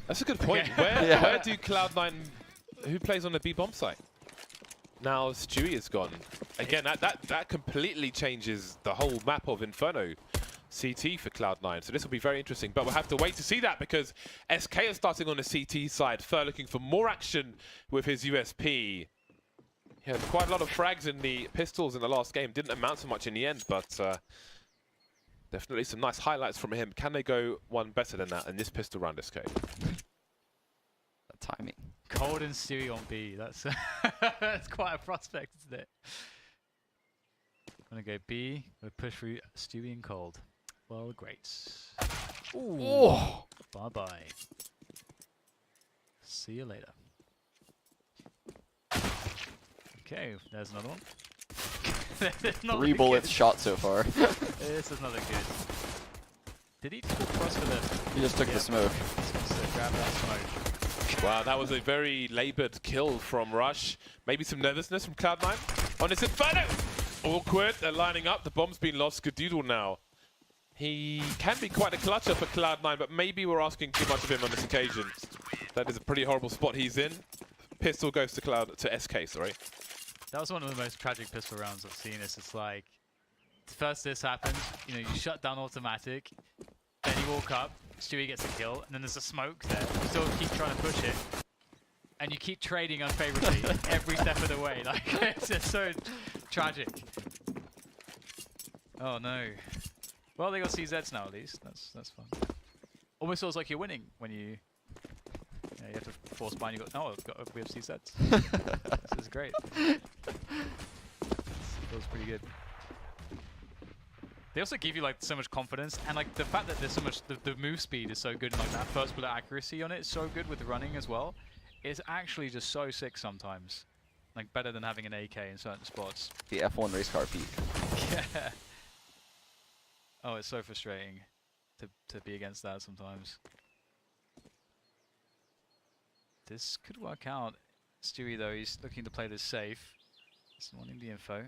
That's a good point. Okay. Where do Cloud9, who plays on the B bomb site? Now Stewie is gone. Again, that completely changes the whole map of Inferno CT for Cloud9. So this will be very interesting, but we'll have to wait to see that because SK is starting on the CT side. Fur looking for more action with his USP. He had quite a lot of frags in the pistols in the last game. Didn't amount to much in the end, but definitely some nice highlights from him. Can they go one better than that in this pistol round, SK? The timing. Cold and Stewie on B. That's that's quite a prospect, isn't it? I'm gonna go B. We'll push through Stewie and Cold. Well, great. Ooh. Oh. Bye bye. See you later. Okay, there's another one. Three bullets shot so far. This is not good. Did he go cross for the? He just took the smoke. So grab that smoke. Wow, that was a very labored kill from Rush. Maybe some nervousness from Cloud9 on this Inferno. Awkward, they're lining up. The bomb's been lost. Skadoodle now. He can be quite a clutcher for Cloud9, but maybe we're asking too much of him on this occasion. That is a pretty horrible spot he's in. Pistol goes to SK, sorry. That was one of the most tragic pistol rounds I've seen. It's like, first this happens, you know, you shut down automatic, then you walk up, Stewie gets a kill, and then there's a smoke there. You still keep trying to push it, and you keep trading unfavorably every step of the way. Like, it's just so tragic. Oh no. Well, they got CZs now at least. That's fun. Almost feels like you're winning when you have to force bind. You got we have CZs. This is great. Feels pretty good. They also give you like so much confidence, and like the fact that there's so much the move speed is so good, and like that first bullet accuracy on it is so good with the running as well. It's actually just so sick sometimes. Like better than having an AK in certain spots. The F1 race car peak. Yeah. Oh, it's so frustrating to be against that sometimes. This could work out. Stewie though, he's looking to play this safe. He's wanting the info.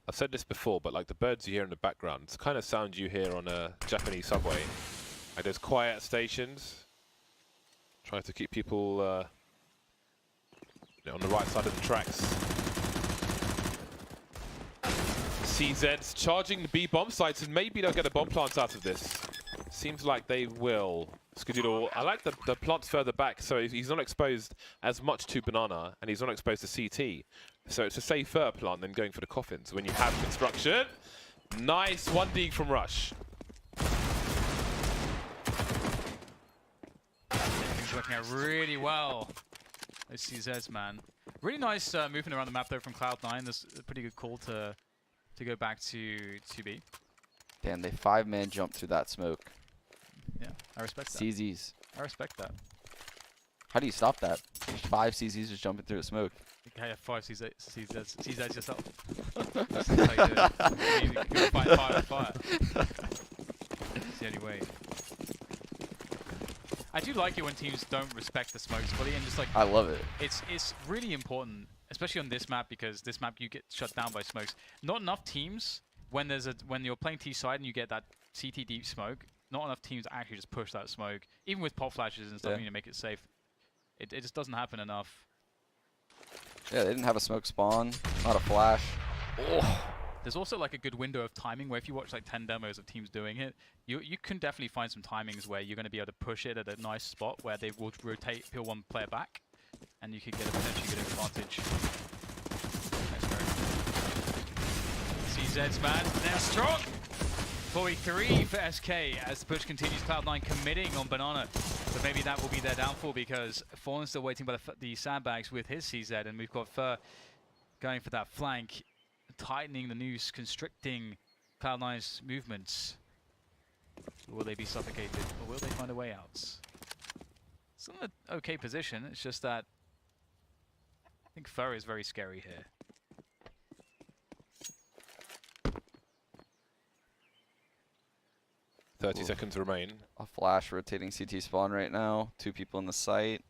I've said this before, but like the birds you hear in the background, it's the kind of sound you hear on a Japanese subway. Like there's quiet stations. Try to keep people on the right side of the tracks. CZ's charging the B bomb sites, and maybe they'll get a bomb plant out of this. Seems like they will. Skadoodle, I like the plants further back, so he's not exposed as much to Banana, and he's not exposed to CT. So it's a safer plant than going for the coffins. When you have construction, nice 1D from Rush. Things working out really well. Those CZs, man. Really nice movement around the map though from Cloud9. There's a pretty good call to go back to 2B. Damn, they 5-man jumped through that smoke. Yeah, I respect that. CZs. I respect that. How do you stop that? 5 CZs just jumping through a smoke. You have 5 CZs yourself. That's how you do it. You can fight fire with fire. It's the only way. I do like it when teams don't respect the smokes fully and just like... I love it. It's really important, especially on this map, because this map you get shut down by smokes. Not enough teams, when you're playing T side and you get that CT deep smoke, not enough teams actually just push that smoke, even with pop flashes and stuff, to make it safe. It just doesn't happen enough. Yeah, they didn't have a smoke spawn, not a flash. Oh. There's also like a good window of timing where if you watch like 10 demos of teams doing it, you can definitely find some timings where you're going to be able to push it at a nice spot where they will rotate, peel one player back, and you could get a potentially good advantage. CZ's man, they're strong! 43 for SK as the push continues. Cloud9 committing on Banana, but maybe that will be their downfall because Fallen's still waiting by the sandbags with his CZ, and we've got Fur going for that flank, tightening the noose, constricting Cloud9's movements. Will they be suffocated, or will they find a way out? It's in an okay position, it's just that I think Fur is very scary here. Ooh. 30 seconds remain. A flash rotating CT spawn right now. 2 people in the site.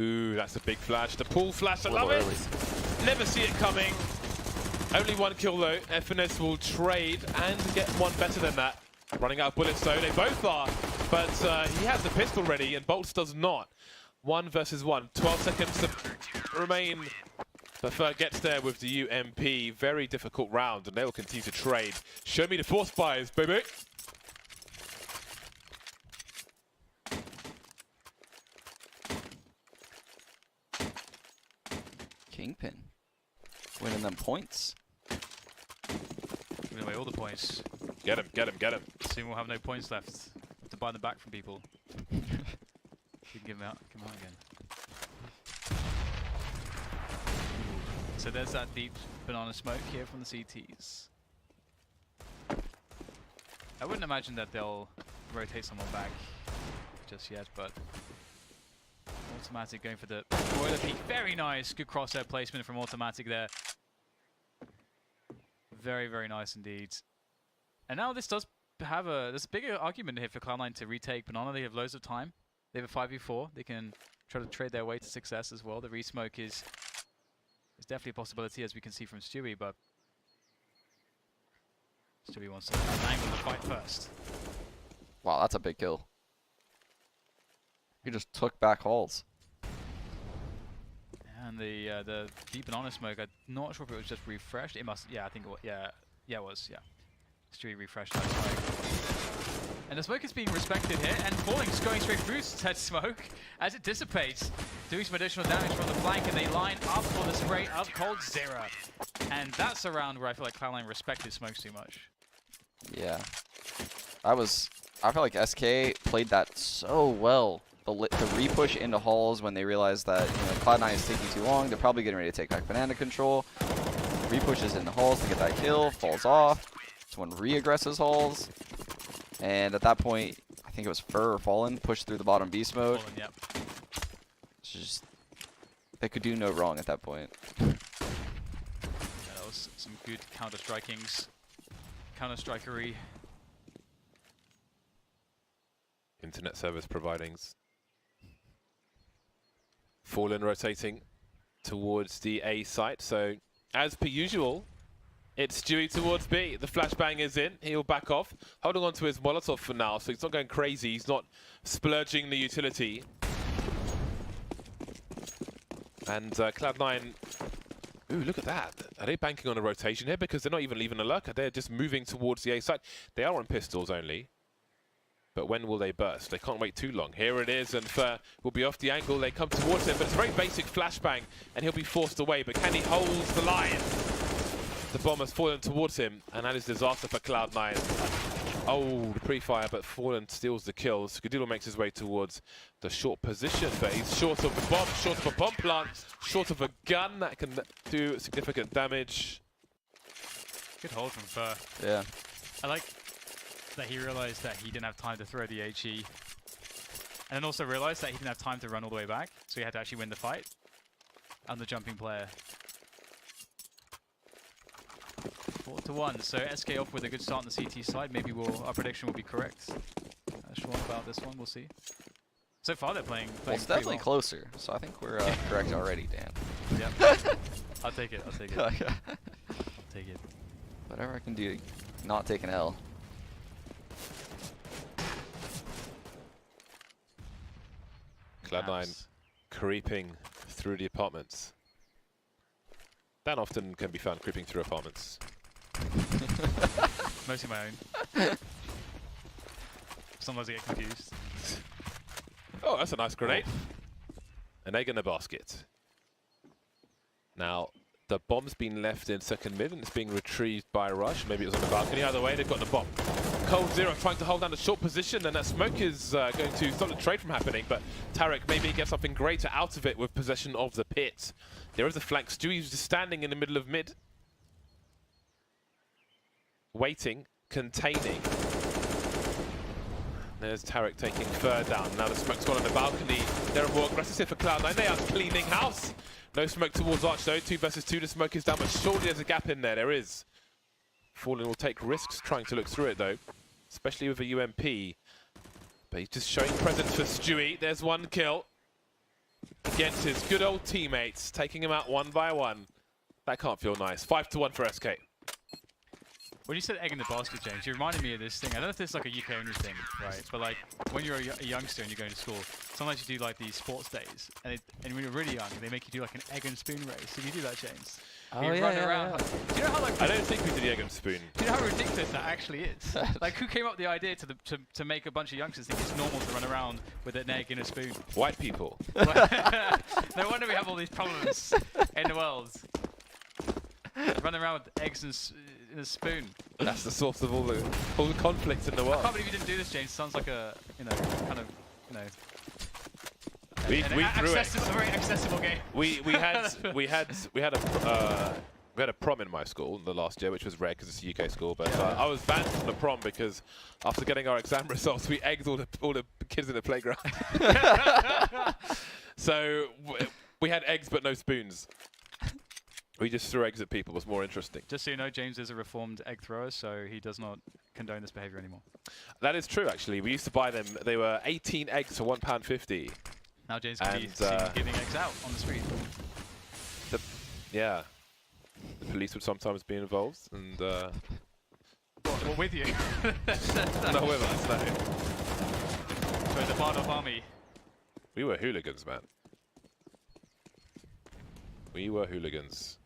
Ooh, that's a big flash. The pull flash, I love it. Never see it coming. Only 1 kill though. FNS will trade and get one better than that. Running out of bullets though, they both are, but he has the pistol ready and Bolts does not. 1 versus 1, 12 seconds to remain. But Fer gets there with the UMP. Very difficult round and they will continue to trade. Show me the force fires, baby. Kingpin. Winning them points. Giving away all the points. Get him, get him, get him. Soon we'll have no points left. Have to buy them back from people. You can give them out again. So there's that deep banana smoke here from the CTs. I wouldn't imagine that they'll rotate someone back just yet, but Automatic going for the boiler peak. Very nice. Good crosshair placement from Automatic there. Very, very nice indeed. And now this does have there's a bigger argument here for Cloud9 to retake Banana. They have loads of time. They have a 5v4. They can try to trade their way to success as well. The resmoke is definitely a possibility, as we can see from Stewie, but Stewie wants to angle the fight first. Wow, that's a big kill. He just took back halls. And the deep banana smoke, I'm not sure if it was just refreshed. It must, yeah, I think it was, yeah, it was, yeah. Stewie refreshed that smoke. And the smoke is being respected here, and Falling's going straight through said smoke as it dissipates, doing some additional damage from the flank, and they line up for the spray of Cold Zero. And that's a round where I feel like Cloud9 respected smokes too much. Yeah. I feel like SK played that so well. The repush into halls when they realized that Cloud9 is taking too long. They're probably getting ready to take back banana control. Repushes into halls to get that kill, falls off. Someone re-aggresses halls. And at that point, I think it was Fur or Fallen pushed through the bottom beast mode. Fallen, yep. It's just, they could do no wrong at that point. Yeah, that was some good counter-strikings. Counter-strikery. Internet service providings. Fallen rotating towards the A site. So, as per usual, it's Stewie towards B. The flashbang is in. He'll back off. Holding on to his Molotov for now, so he's not going crazy. He's not splurging the utility. And Cloud9... Ooh, look at that. Are they banking on a rotation here? Because they're not even leaving a lurker. They're just moving towards the A site. They are on pistols only. But when will they burst? They can't wait too long. Here it is, and Fer will be off the angle. They come towards him, but it's a very basic flashbang, and he'll be forced away. But can he hold the line? The bomb has fallen towards him, and that is disaster for Cloud9. Oh, the pre-fire, but Fallen steals the kills. Skadilo makes his way towards the short position, but he's short of the bomb, short of a bomb plant, short of a gun that can do significant damage. Good hold from Fur. Yeah. I like that he realized that he didn't have time to throw the HE. And then also realized that he didn't have time to run all the way back, so he had to actually win the fight. And the jumping player. 4-1, so SK off with a good start on the CT side. Maybe our prediction will be correct. Sean, about this one, we'll see. So far they're playing Well, it's definitely well. closer, so I think we're correct already, Dan. Yep. I'll take it, I'll take it. I'll take it. Whatever I can do, not take an L. Cloud9 creeping through the apartments. That often can be found creeping through apartments. Mostly my own. Sometimes I get confused. Oh, that's a nice grenade. An egg in the basket. Now, the bomb's been left in second mid and it's being retrieved by Rush. Maybe it was on the balcony. Either way, they've got the bomb. Cold Zero trying to hold down the short position, and that smoke is going to stop the trade from happening, but Tarek maybe gets something greater out of it with possession of the pit. There is a flank. Stewie's just standing in the middle of mid. Waiting, containing. There's Tarek taking Fur down. Now the smoke's gone on the balcony. They're more aggressive for Cloud9. They are cleaning house. No smoke towards Arch though. 2 versus 2. The smoke is down, but surely there's a gap in there. There is. Fallen will take risks trying to look through it though, especially with a UMP. But he's just showing presence for Stewie. There's one kill against his good old teammates, taking him out one by one. That can't feel nice. 5-1 for SK. When you said egg in the basket, James, you reminded me of this thing. I don't know if this is like a UK only thing, right? But like when you're a youngster and you're going to school, sometimes you do like these sports days, and when you're really young, they make you do like an egg and spoon race. Did you do that, James? Oh, You yeah, run yeah, around. yeah. Like, do you know how like I don't think we did the egg and spoon. do you know how ridiculous that actually is? Like who came up with the idea to make a bunch of youngsters think it's normal to run around with an egg in a spoon? White people. No wonder we have all these problems in the world. Running around with eggs in a spoon. That's the source of all the conflict in the I world. can't believe you didn't do this, James. Sounds like a, kind of, We threw it. a very accessible game. We had a prom in my school the last year, which was rare because it's a UK school. But I was banned from the prom because after getting our exam results, we egged all the kids in the playground. So we had eggs but no spoons. We just threw eggs at people. It was more interesting. Just so you know, James is a reformed egg thrower, so he does not condone this behavior anymore. That is true, actually. We used to buy them. They were 18 eggs for £1.50. Now James can be seen giving eggs out on the street. Yeah. The police would sometimes be involved, and Well, with you. not with us, no. So the Bardolph army. We were hooligans, man. We were hooligans.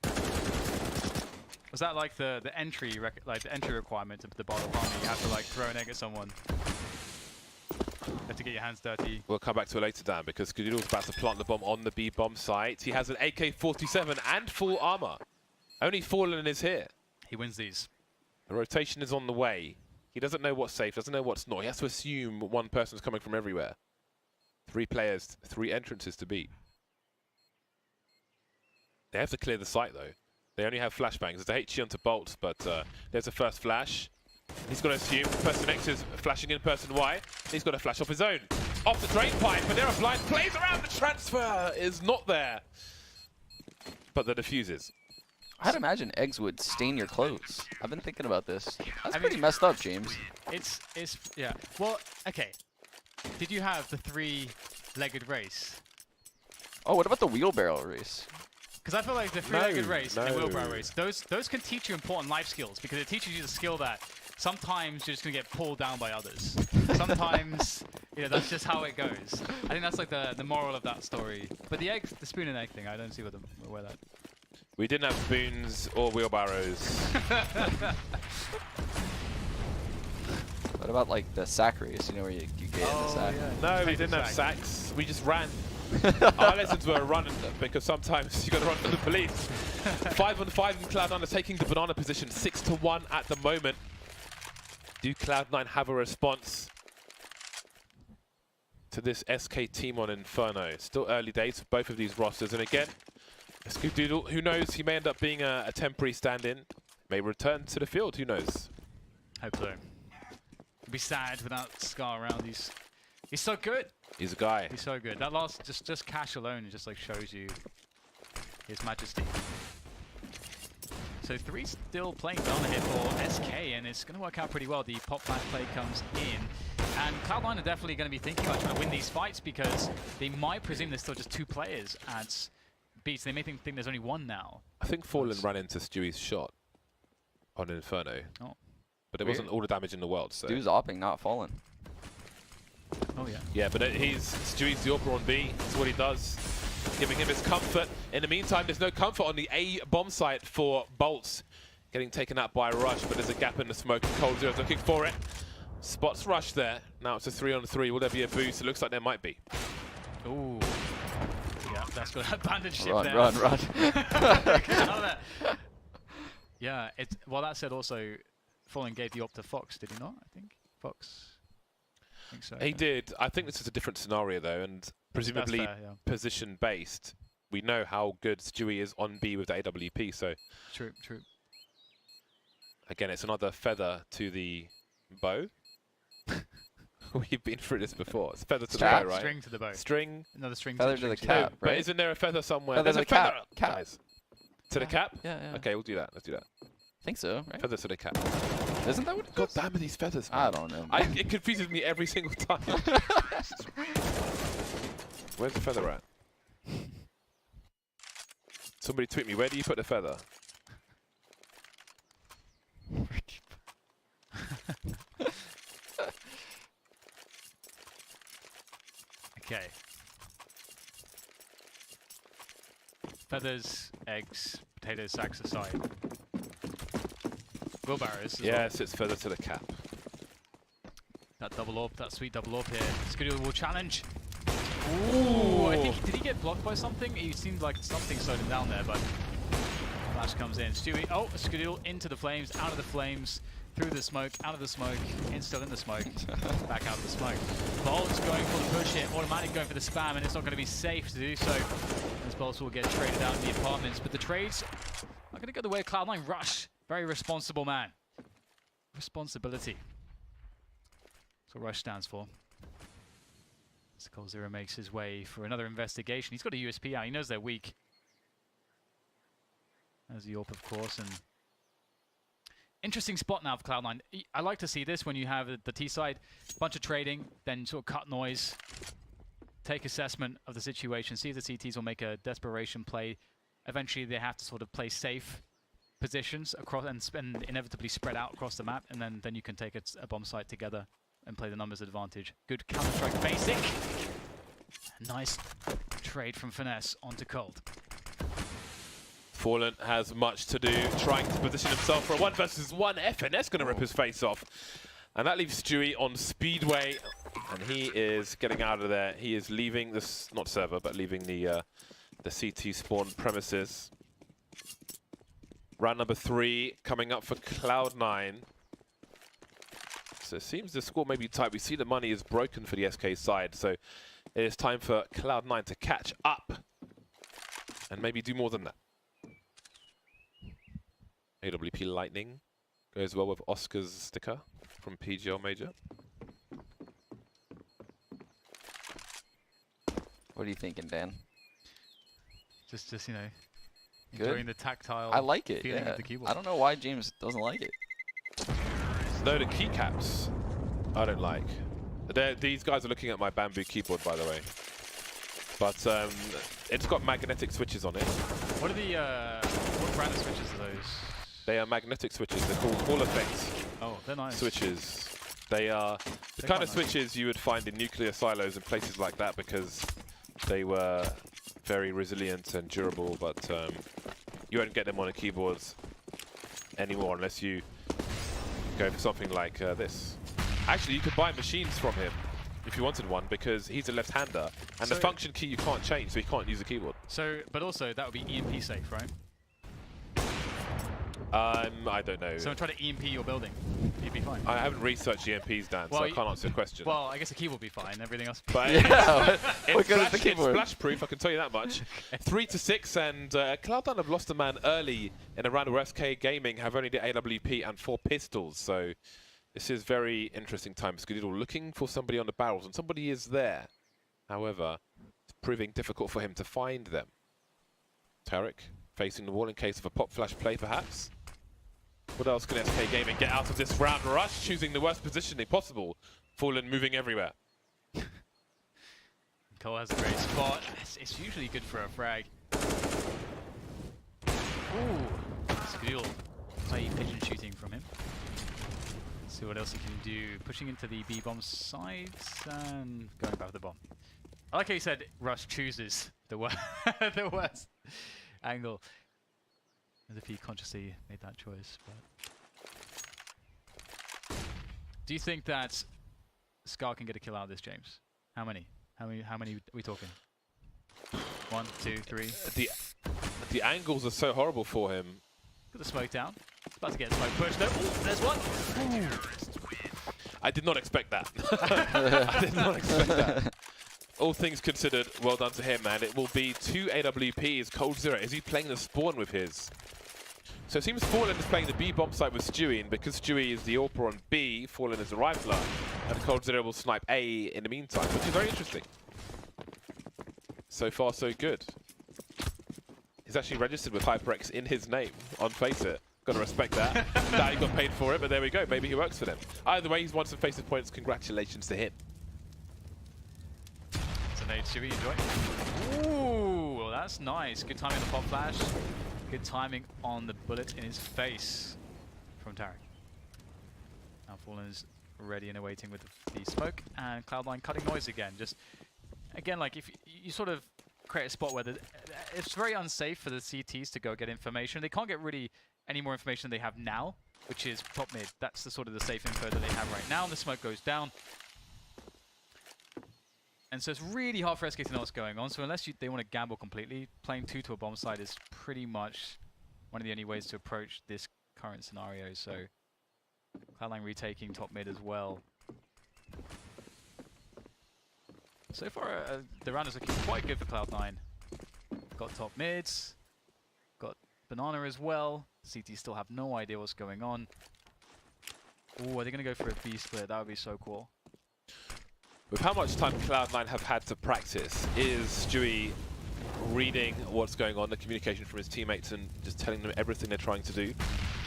Was that like the entry requirement of the Bardolph army? You have to like throw an egg at someone. You have to get your hands dirty. We'll come back to it later, Dan, because Kudido's about to plant the bomb on the B bomb site. He has an AK-47 and full armor. Only Fallen is here. He wins these. The rotation is on the way. He doesn't know what's safe, doesn't know what's not. He has to assume one person's coming from everywhere. 3 players, 3 entrances to beat. They have to clear the site, though. They only have flashbangs. There's a HE onto Bolt, but there's a first flash. He's got to assume person X is flashing in person Y. He's got to flash off his own. Off the drain pipe, and there are blind plays around. The transfer is not there. But the defuse is. I'd imagine eggs would stain your clothes. I've been thinking about this. That's pretty messed up, James. It's yeah. Well, okay. Did you have the 3-legged race? Oh, what about the wheelbarrow race? Because I feel like the 3-legged race and the no. wheelbarrow race, those can teach you important life skills, because it teaches you the skill that sometimes you're just going to get pulled down by others. Sometimes, that's just how it goes. I think that's like the moral of that story. But the spoon and egg thing, I don't see where that. We didn't have spoons or wheelbarrows. What about like the sack race? You know where you get in the sack? No, we Take the didn't have sack. sacks. We just ran. Our lessons were running, because sometimes you got to run from the police. 5-on-5 in Cloud9 are taking the banana position, 6-1 at the moment. Do Cloud9 have a response to this SK team on Inferno? Still early days for both of these rosters, and again, Scoodoodle, who knows, he may end up being a temporary stand-in, may return to the field, who knows? Hope so. It'd be sad without Scar around. He's so good. He's a guy. He's so good. That last just cash alone just like shows you his majesty. So 3 still playing down here for SK, and it's going to work out pretty well. The pop flash play comes in, and Cloud9 are definitely going to be thinking about trying to win these fights, because they might presume there's still just 2 players at B, so they may think there's only 1 now. I think Fallen ran into Stewie's shot on Inferno. Oh. But it wasn't all the damage in the world, so. Dude's opping, not falling. Oh yeah. Yeah, but Stewie's the AWPer on B. That's what he does, giving him his comfort. In the meantime, there's no comfort on the A bomb site for Bolts. Getting taken out by Rush, but there's a gap in the smoke. Cold Zero's looking for it. Spots Rush there. Now it's a 3-on-3. Will there be a boost? It looks like there might be. Ooh. Yeah, that's got a bandage ship Run, there. run. Yeah, well, that said, also, Fallen gave the op to Fox, did he not? I think Fox. I think so. He did. I think this is a different scenario, though, and presumably fair, yeah. position-based. We know how good Stewie is on B with the AWP, so True. again, it's another feather to the bow. We've been through this before. It's feather to the bow, right? String to the bow. String. Another string Feather to the to the string. cap. But right? isn't there a feather somewhere? Feather There's to a the feather, cap. guys. To the cap? Yeah. Okay, we'll do that. Let's do that. Think so, right? Feather to the cap. Isn't that what it God does? damn it, these feathers, I man. don't know. It confuses me every single time. Where's the feather at? Somebody tweet me, where do you put the feather? Okay. Feathers, eggs, potatoes, sacks aside. Wheelbarrows. Yes, it's further to the cap. That double orb, that sweet double orb here. Skidoo will challenge. Ooh, I think, did he get blocked by something? He seemed like something slowed him down there, but Flash comes in. Stewie, oh, Skidoo into the flames, out of the flames, through the smoke, out of the smoke, still in the smoke, back out of the smoke. Bolt's going for the push here, automatic going for the spam, and it's not going to be safe to do so. As Bolts will get traded out in the apartments, but the trades are going to go the way of Cloud9. Rush, very responsible man. Responsibility. That's what Rush stands for. As Cold-Zero makes his way for another investigation. He's got a USP out, he knows they're weak. There's the AWP, of course, and interesting spot now for Cloud9. I like to see this when you have the T side, bunch of trading, then sort of cut noise, take assessment of the situation, see if the CTs will make a desperation play. Eventually they have to sort of play safe positions across and inevitably spread out across the map, and then you can take a bomb site together and play the numbers advantage. Good Counter-Strike basic. Nice trade from Finesse onto Cold. Fallen has much to do, trying to position himself for a 1 versus 1. FNS going to rip his face off. And that leaves Stewie on Speedway. And he is getting out of there. He is leaving this, not server, but leaving the CT spawn premises. Round number 3 coming up for Cloud9. So it seems the score may be tight. We see the money is broken for the SK side. So it is time for Cloud9 to catch up. And maybe do more than that. AWP Lightning goes well with Oscar's sticker from PGL Major. What are you thinking, Dan? Just you know, Good? enjoying the tactile I like it, feeling yeah. of the keyboard. I don't know why James doesn't like it. No, the keycaps I don't like. These guys are looking at my bamboo keyboard, by the way. But it's got magnetic switches on it. What are the what brand of switches are those? They are magnetic switches. They're called Hall Effect Oh, they're nice. switches. They are the They're kind of quite nice. switches you would find in nuclear silos and places like that because they were very resilient and durable, but you won't get them on a keyboard anymore unless you go for something like this. Actually, you could buy machines from him if you wanted one because he's a left-hander and the So- function key you can't change, so you can't use a keyboard. So, but also that would be EMP safe, right? I don't know. So I'm trying to EMP your building. You'd be fine. I haven't researched EMPs, Dan, so Well, I can't answer the question. Well, I guess a keyboard would be fine. Everything else. But Yeah, it's what good is the it's keyboard? splash-proof, I can tell you that much. 3-6, and Cloud9 have lost a man early in a round where SK Gaming have only the AWP and 4 pistols, so this is very interesting times. Skidoo looking for somebody on the barrels, and somebody is there. However, it's proving difficult for him to find them. Tarek facing the wall in case of a pop flash play, perhaps. What else can SK Gaming get out of this round? Rush choosing the worst positioning possible. Fallen moving everywhere. Cole has a great spot. It's usually good for a frag. Ooh, Skidoo play pigeon shooting from him. Let's see what else he can do. Pushing into the B bomb sides and going back with the bomb. I like how you said Rush chooses the the worst angle. As if he consciously made that choice. But do you think that Scar can get a kill out of this, James? How many? How many are we talking? 1, 2, 3. The angles are so horrible for him. Got the smoke down. About to get the smoke pushed. No, ooh, there's one. Ooh. I did not expect that. I did not expect that. All things considered, well done to him, and it will be 2 AWPs. Cold-Zero, is he playing the spawn with his? So it seems Fallen is playing the B bomb site with Stewie, and because Stewie is the AWPer on B, Fallen is the rifler, and Cold-Zero will snipe A in the meantime, which is very interesting. So far, so good. He's actually registered with HyperX in his name on FACEIT. Got to respect that. That he got paid for it, but there we go. Maybe he works for them. Either way, he's won some FACEIT points. Congratulations to him. It's a nade, Stewie, enjoy. Ooh, well, that's nice. Good timing on the pop flash. Good timing on the bullet in his face from Tarek. Now Fallen's ready and awaiting with the smoke, and Cloud9 cutting noise again. Just again, like if you sort of create a spot where it's very unsafe for the CTs to go get information. They can't get really any more information than they have now, which is top mid. That's the sort of the safe info that they have right now, and the smoke goes down. And so it's really hard for SK to know what's going on. So unless they want to gamble completely, playing 2 to a bomb site is pretty much one of the only ways to approach this current scenario. So Cloud9 retaking top mid as well. So far, the round is looking quite good for Cloud9. Got top mids, got Banana as well. CT still have no idea what's going on. Ooh, are they going to go for a B split? That would be so cool. With how much time Cloud9 have had to practice, is Stewie reading what's going on, the communication from his teammates, and just telling them everything they're trying to do?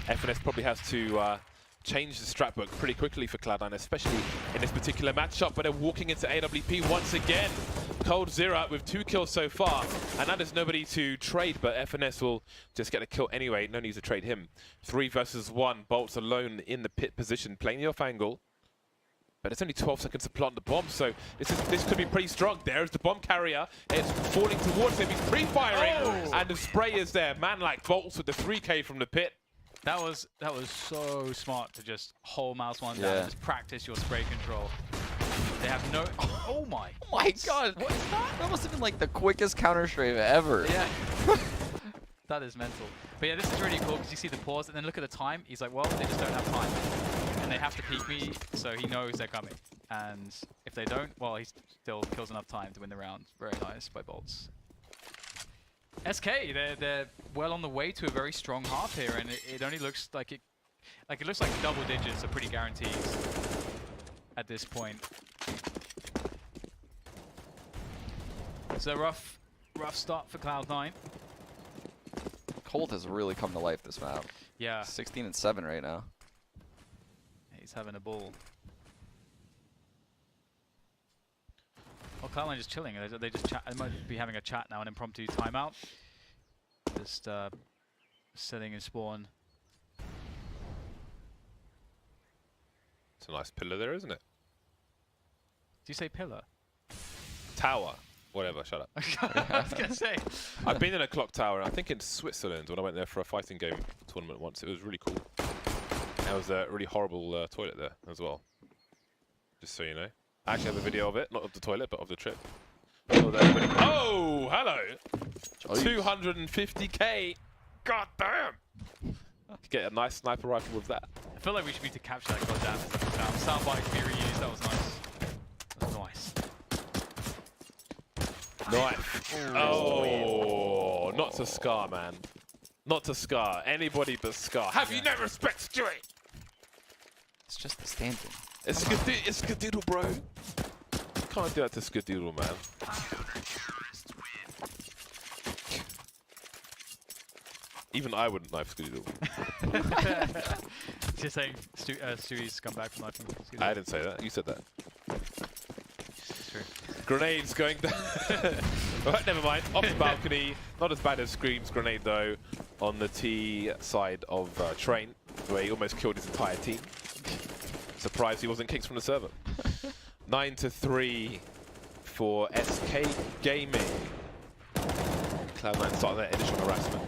FNS probably has to change the strat book pretty quickly for Cloud9, especially in this particular matchup, but they're walking into AWP once again. Cold Zero with 2 kills so far, and now there's nobody to trade, but FNS will just get a kill anyway. No need to trade him. 3 versus 1, Bolts alone in the pit position, playing the off angle. But it's only 12 seconds to plant the bomb, so this could be pretty strong. There's the bomb carrier. It's falling towards him. He's pre-firing, and the spray is there. Man like Bolts with the 3K from the pit. That was so smart to just hold mouse one down and just practice your spray control. They have no. Oh my! Oh my God! What is that? That must have been like the quickest counter strafe ever. Yeah. That is mental. But yeah, this is really cool because you see the pause and then look at the time. He's like, well, they just don't have time. And they have to peek me, so he knows they're coming. And if they don't, well, he still kills enough time to win the round. Very nice by Bolts. SK, they're well on the way to a very strong half here, and it only looks like it looks like double digits are pretty guaranteed at this point. It's a rough start for Cloud9. Colt has really come to life this map. Yeah. 16 and 7 right now. He's having a ball. Well, Cloud9 just chilling. They just chat. They might be having a chat now, an impromptu timeout. Just setting in spawn. It's a nice pillar there, isn't it? Do you say pillar? Tower. Whatever, shut up. I was going to say. I've been in a clock tower, I think in Switzerland, when I went there for a fighting game tournament once. It was really cool. There was a really horrible toilet there as well. Just so you know. I actually have a video of it, not of the toilet, but of the trip. Oh, hello! 250k! God damn! Get a nice sniper rifle with that. I feel like we should be to capture that goddamn soundbite to be reused. That was nice. That was nice. Knife. Oh, not to Scar, man. Not to Scar. Anybody but Scar. Have you no respect, Stewie? It's just the standing. It's Skadoodle, bro. Can't do that to Skadoodle, man. Even I wouldn't knife Skadoodle. Just saying Stewie's come back from knifing Skadoodle. I didn't say that. You said that. It's true. Grenades going down. Right, never mind. Off the balcony. Not as bad as Scream's grenade, though, on the T side of Train, where he almost killed his entire team. Surprised he wasn't kicked from the server. 9-3 for SK Gaming. Cloud9 starting their initial harassment.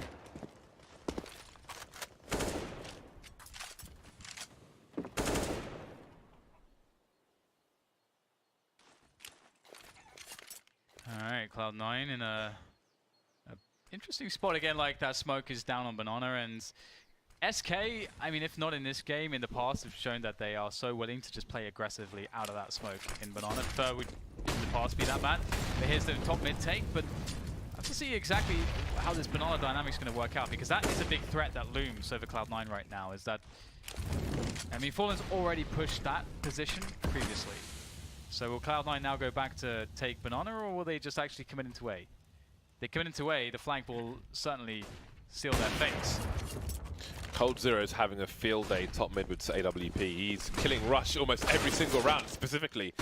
Alright, Cloud9 in a interesting spot again. Like that smoke is down on Banana, and SK, I mean, if not in this game, in the past have shown that they are so willing to just play aggressively out of that smoke in Banana. Fur would in the past be that bad, but here's the top mid take. But I have to see exactly how this Banana dynamic's going to work out, because that is a big threat that looms over Cloud9 right now. Is that, I mean, Fallen's already pushed that position previously. So will Cloud9 now go back to take Banana, or will they just actually commit into A? They commit into A, the flank will certainly seal their face. Cold Zero is having a field day top mid with AWP. He's killing Rush almost every single round, specifically.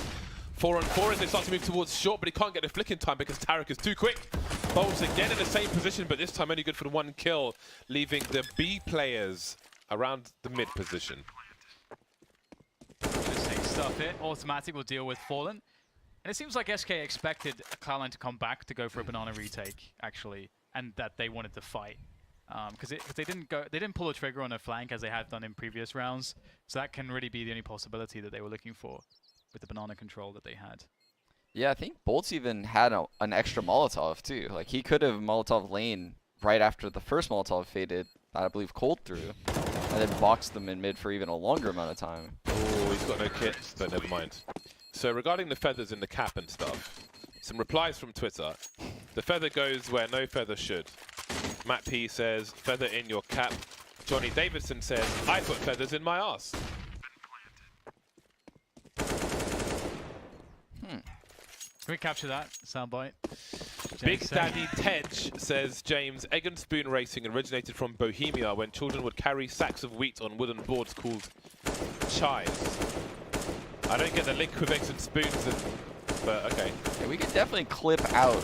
4-on-4 as they start to move towards short, but he can't get the flick in time because Tarek is too quick. Bolts again in the same position, but this time only good for the 1 kill, leaving the B players around the mid position. stuff here. Automatic will deal with Fallen. And it seems like SK expected Cloud9 to come back to go for a banana retake, actually, and that they wanted to fight. Because they didn't pull a trigger on a flank as they have done in previous rounds. So that can really be the only possibility that they were looking for with the banana control that they had. Yeah, I think Boltz even had an extra Molotov too. Like he could have Molotov lane right after the first Molotov faded, that I believe Cold threw, and then boxed them in mid for even a longer amount of time. Oh, he's got no kit, but never mind. So regarding the feathers in the cap and stuff, some replies from Twitter. The feather goes where no feather should. Matt P says, feather in your cap. Johnny Davidson says, I put feathers in my ass. Can we capture that soundbite? Big Daddy Tej says, James, egg and spoon racing originated from Bohemia when children would carry sacks of wheat on wooden boards called chives. I don't get the link with eggs and spoons, but okay. Yeah, we could definitely clip out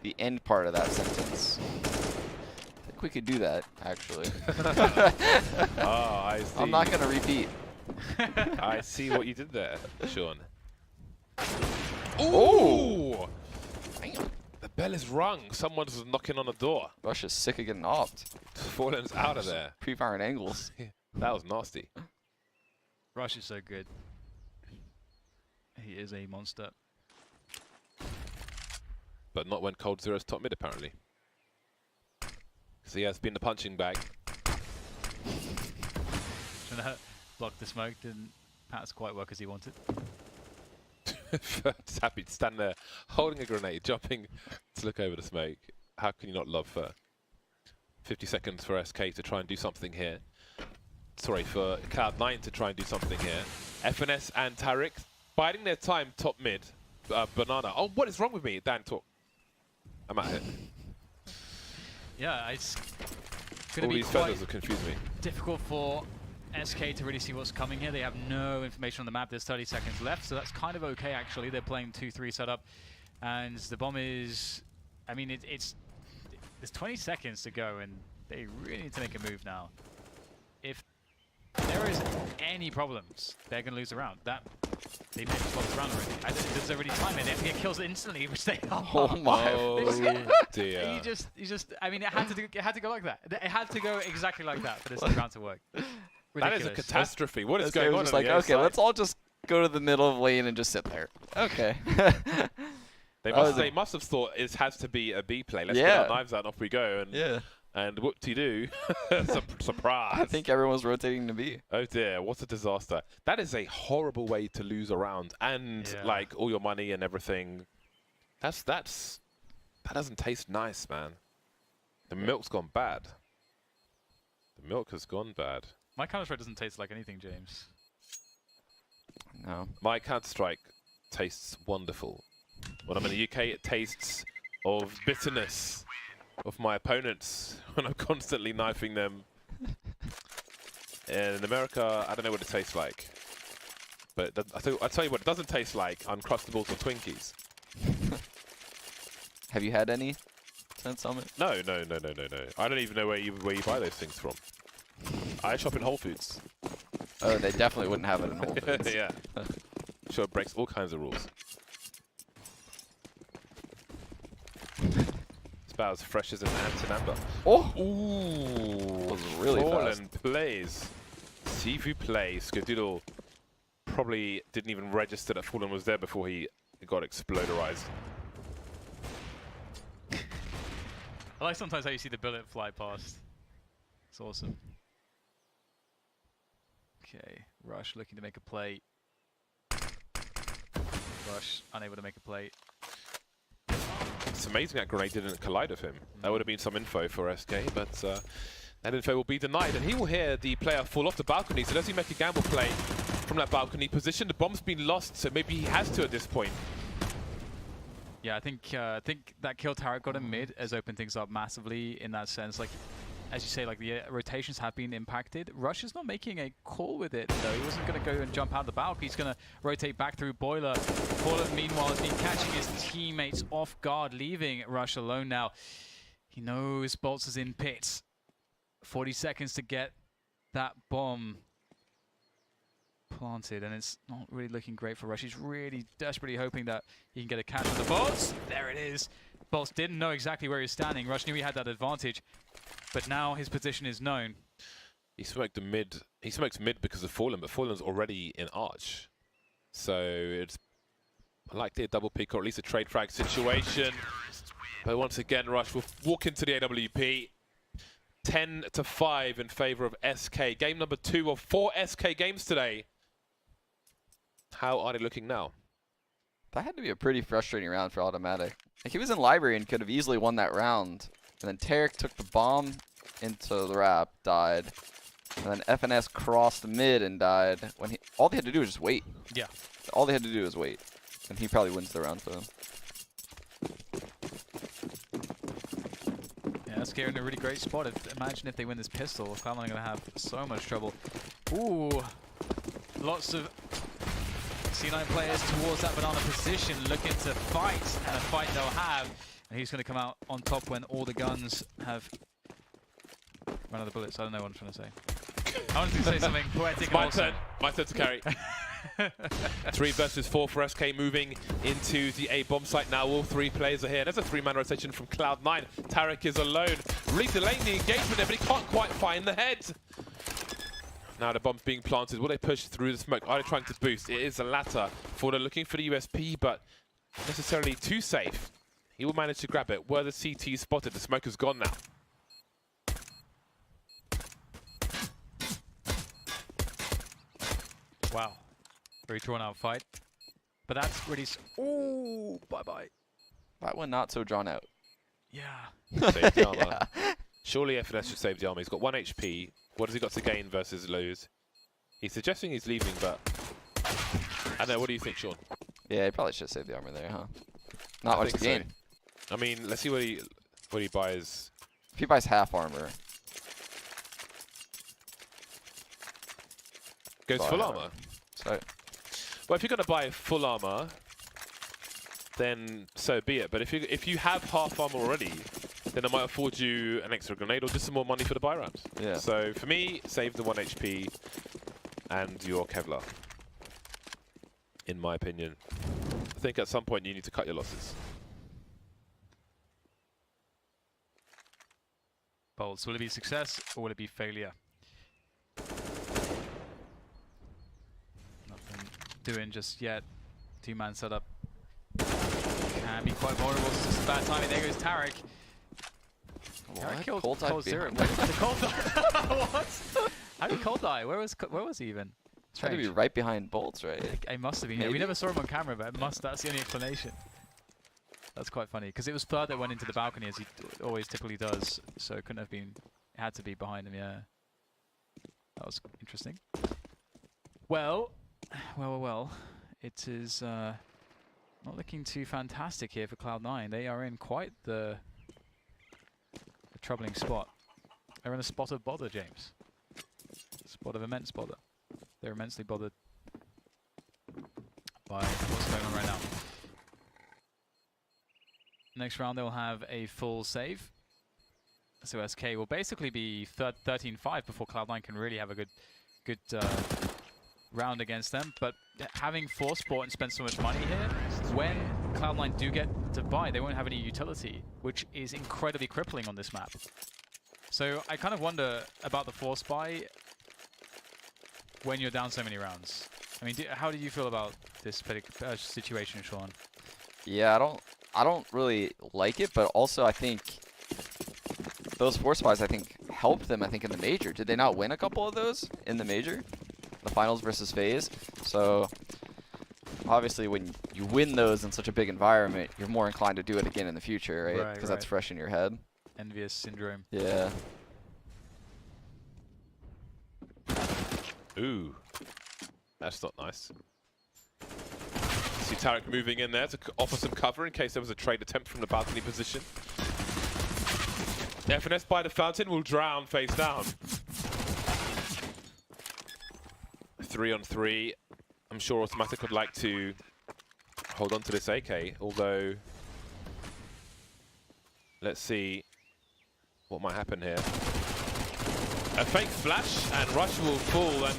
the end part of that sentence. I think we could do that, actually. Oh, I see. I'm not going to repeat. I see what you did there, Sean. Ooh! Damn. The bell is rung. Someone's knocking on the door. Rush is sick of getting opt. Fallen's out of there. Pre-firing angles. That was nasty. Rush is so good. He is a monster. But not when Cold Zero's top mid, apparently. Because he has been the punching bag. Trying to block the smoke, didn't pass quite work as he wanted. Just happy to stand there, holding a grenade, jumping to look over the smoke. How can you not love 50 seconds for SK to try and do something here? Sorry, for Cloud9 to try and do something here. FNS and Tariq biding their time top mid. Banana. Oh, what is wrong with me? Dan, talk. I'm out here. Yeah, it's going All to be these quite feathers have confused me. difficult for SK to really see what's coming here. They have no information on the map. There's 30 seconds left, so that's kind of okay, actually. They're playing 2-3 setup, and the bomb is... I mean, there's 20 seconds to go, and they really need to make a move now. If there is any problems, they're going to lose the round. They may have lost the round already. There's already time in it. They get kills instantly, which they are. Oh my. Oh dear. You just, I mean, it had to go like that. It had to go exactly like that for this round to work. That is a catastrophe. What is This guy going was on? just like, okay, let's all just go to the middle of lane and just sit there. Okay. They must have thought it has to be a B play. Let's get our knives out and off we go. And yeah. And whoop-de-doo. Surprise. I think everyone's rotating to B. Oh dear, what a disaster. That is a horrible way to lose a round. And like all your money and everything. That doesn't taste nice, man. The milk's gone bad. The milk has gone bad. My Counter-Strike doesn't taste like anything, James. No. My Counter-Strike tastes wonderful. When I'm in the UK, it tastes of bitterness of my opponents when I'm constantly knifing them. And in America, I don't know what it tastes like. But I tell you what, it doesn't taste like Uncrustables or Twinkies. Have you had any since Summit? No. I don't even know where you buy those things from. I shop in Whole Foods. Oh, they definitely wouldn't have it in Whole Foods. Yeah. Sure, it breaks all kinds of rules. It's about as fresh as an ant in amber. Oh! Ooh! That was really Fallen fast. plays. Sifu plays. Skadoodle probably didn't even register that Fallen was there before he got exploderized. I like sometimes how you see the bullet fly past. It's awesome. Okay, Rush looking to make a play. Rush unable to make a play. It's amazing that grenade didn't collide with him. That would have been some info for SK, but that info will be denied, and he will hear the player fall off the balcony. So does he make a gamble play from that balcony position? The bomb's been lost, so maybe he has to at this point. Yeah, I think that kill Tariq got him mid has opened things up massively in that sense. Like, as you say, like the rotations have been impacted. Rush is not making a call with it, though. He wasn't going to go and jump out the balcony. He's going to rotate back through Boiler. Boiler, meanwhile, has been catching his teammates off guard, leaving Rush alone now. He knows Boltz is in pit. 40 seconds to get that bomb. planted, and it's not really looking great for Rush. He's really desperately hoping that he can get a catch on the bolts. There it is. Bolts didn't know exactly where he was standing. Rush knew he had that advantage, but now his position is known. He smoked the mid. He smoked mid because of Fallen, but Fallen's already in Arch. So it's likely a double pick or at least a trade frag situation. But once again, Rush will walk into the AWP. 10-5 in favor of SK. Game number 2 of 4 SK games today. How are they looking now? That had to be a pretty frustrating round for Automatic. Like, he was in library and could have easily won that round. And then Tarek took the bomb into the wrap, died. And then FNS crossed mid and died. When all they had to do was just wait. Yeah. All they had to do was wait. And he probably wins the round for them. Yeah, SK are in a really great spot. Imagine if they win this pistol. Cloud9 are going to have so much trouble. Ooh. Lots of C9 players towards that banana position, looking to fight, and a fight they'll have. And he's going to come out on top when all the guns have run out of bullets. I don't know what I'm trying to say. I wanted to say something poetic. My turn to carry. 3 versus 4 for SK, moving into the A bomb site now. All 3 players are here. There's a 3-man rotation from Cloud9. Tarek is alone, really delaying the engagement there, but he can't quite find the head. Now the bomb's being planted. Will they push through the smoke? Are they trying to boost? It is the latter. They're looking for the USP, but not necessarily too safe. He will manage to grab it. Were the CT spotted? The smoke is gone now. Wow. Very drawn out fight. But that's really... Ooh, bye-bye. That one not so drawn out. Yeah. Save the armor. Yeah. Surely FNS should save the armor. He's got 1 HP. What has he got to gain versus lose? He's suggesting he's leaving, but... I don't know, what do you think, Sean? Yeah, he probably should save the armor there, huh? Not much to gain. So. I mean, let's see what he buys. If he buys half armor. Goes full armor. So, well, if you're going to buy full armor, then so be it. But if you have half armor already, then it might afford you an extra grenade or just some more money for the buy round. yeah. So for me, save the 1 HP and your Kevlar, in my opinion. I think at some point you need to cut your losses. Bolts, will it be success or will it be failure? Nothing doing just yet. 2-man setup. Can be quite vulnerable. It's just bad timing. There goes Tarek. Tarek killed Cold Zero. Where did the Cold die? What? How did Cold die? Where was he even? It's had to be right behind Bolts, right? He must have been. Yeah, we never saw him on camera, but that's the only explanation. That's quite funny, because it was Third that went into the balcony, as he always typically does, so it couldn't have been, it had to be behind him, yeah. That was interesting. Well, it is not looking too fantastic here for Cloud9. They are in quite the troubling spot. They're in a spot of bother, James. Spot of immense bother. They're immensely bothered by what's going on right now. Next round they'll have a full save. So SK will basically be 13-5 before Cloud9 can really have a good round against them. But having Force Sport and spend so much money here, when Cloud9 do get to buy, they won't have any utility, which is incredibly crippling on this map. So I kind of wonder about the Force buy when you're down so many rounds. I mean, how do you feel about this particular situation, Sean? Yeah, I don't really like it, but also I think those Force buys, I think, helped them, I think, in the Major. Did they not win a couple of those in the Major? The finals versus FaZe. So obviously when you win those in such a big environment, you're more inclined to do it again in the future, right? Because that's fresh in your head. Envious syndrome. Yeah. Ooh, that's not nice. See Tarek moving in there to offer some cover in case there was a trade attempt from the balcony position. FNS by the fountain will drown face down. 3-on-3. I'm sure Automatic would like to hold on to this AK, although let's see what might happen here. A fake flash and Rush will fall, and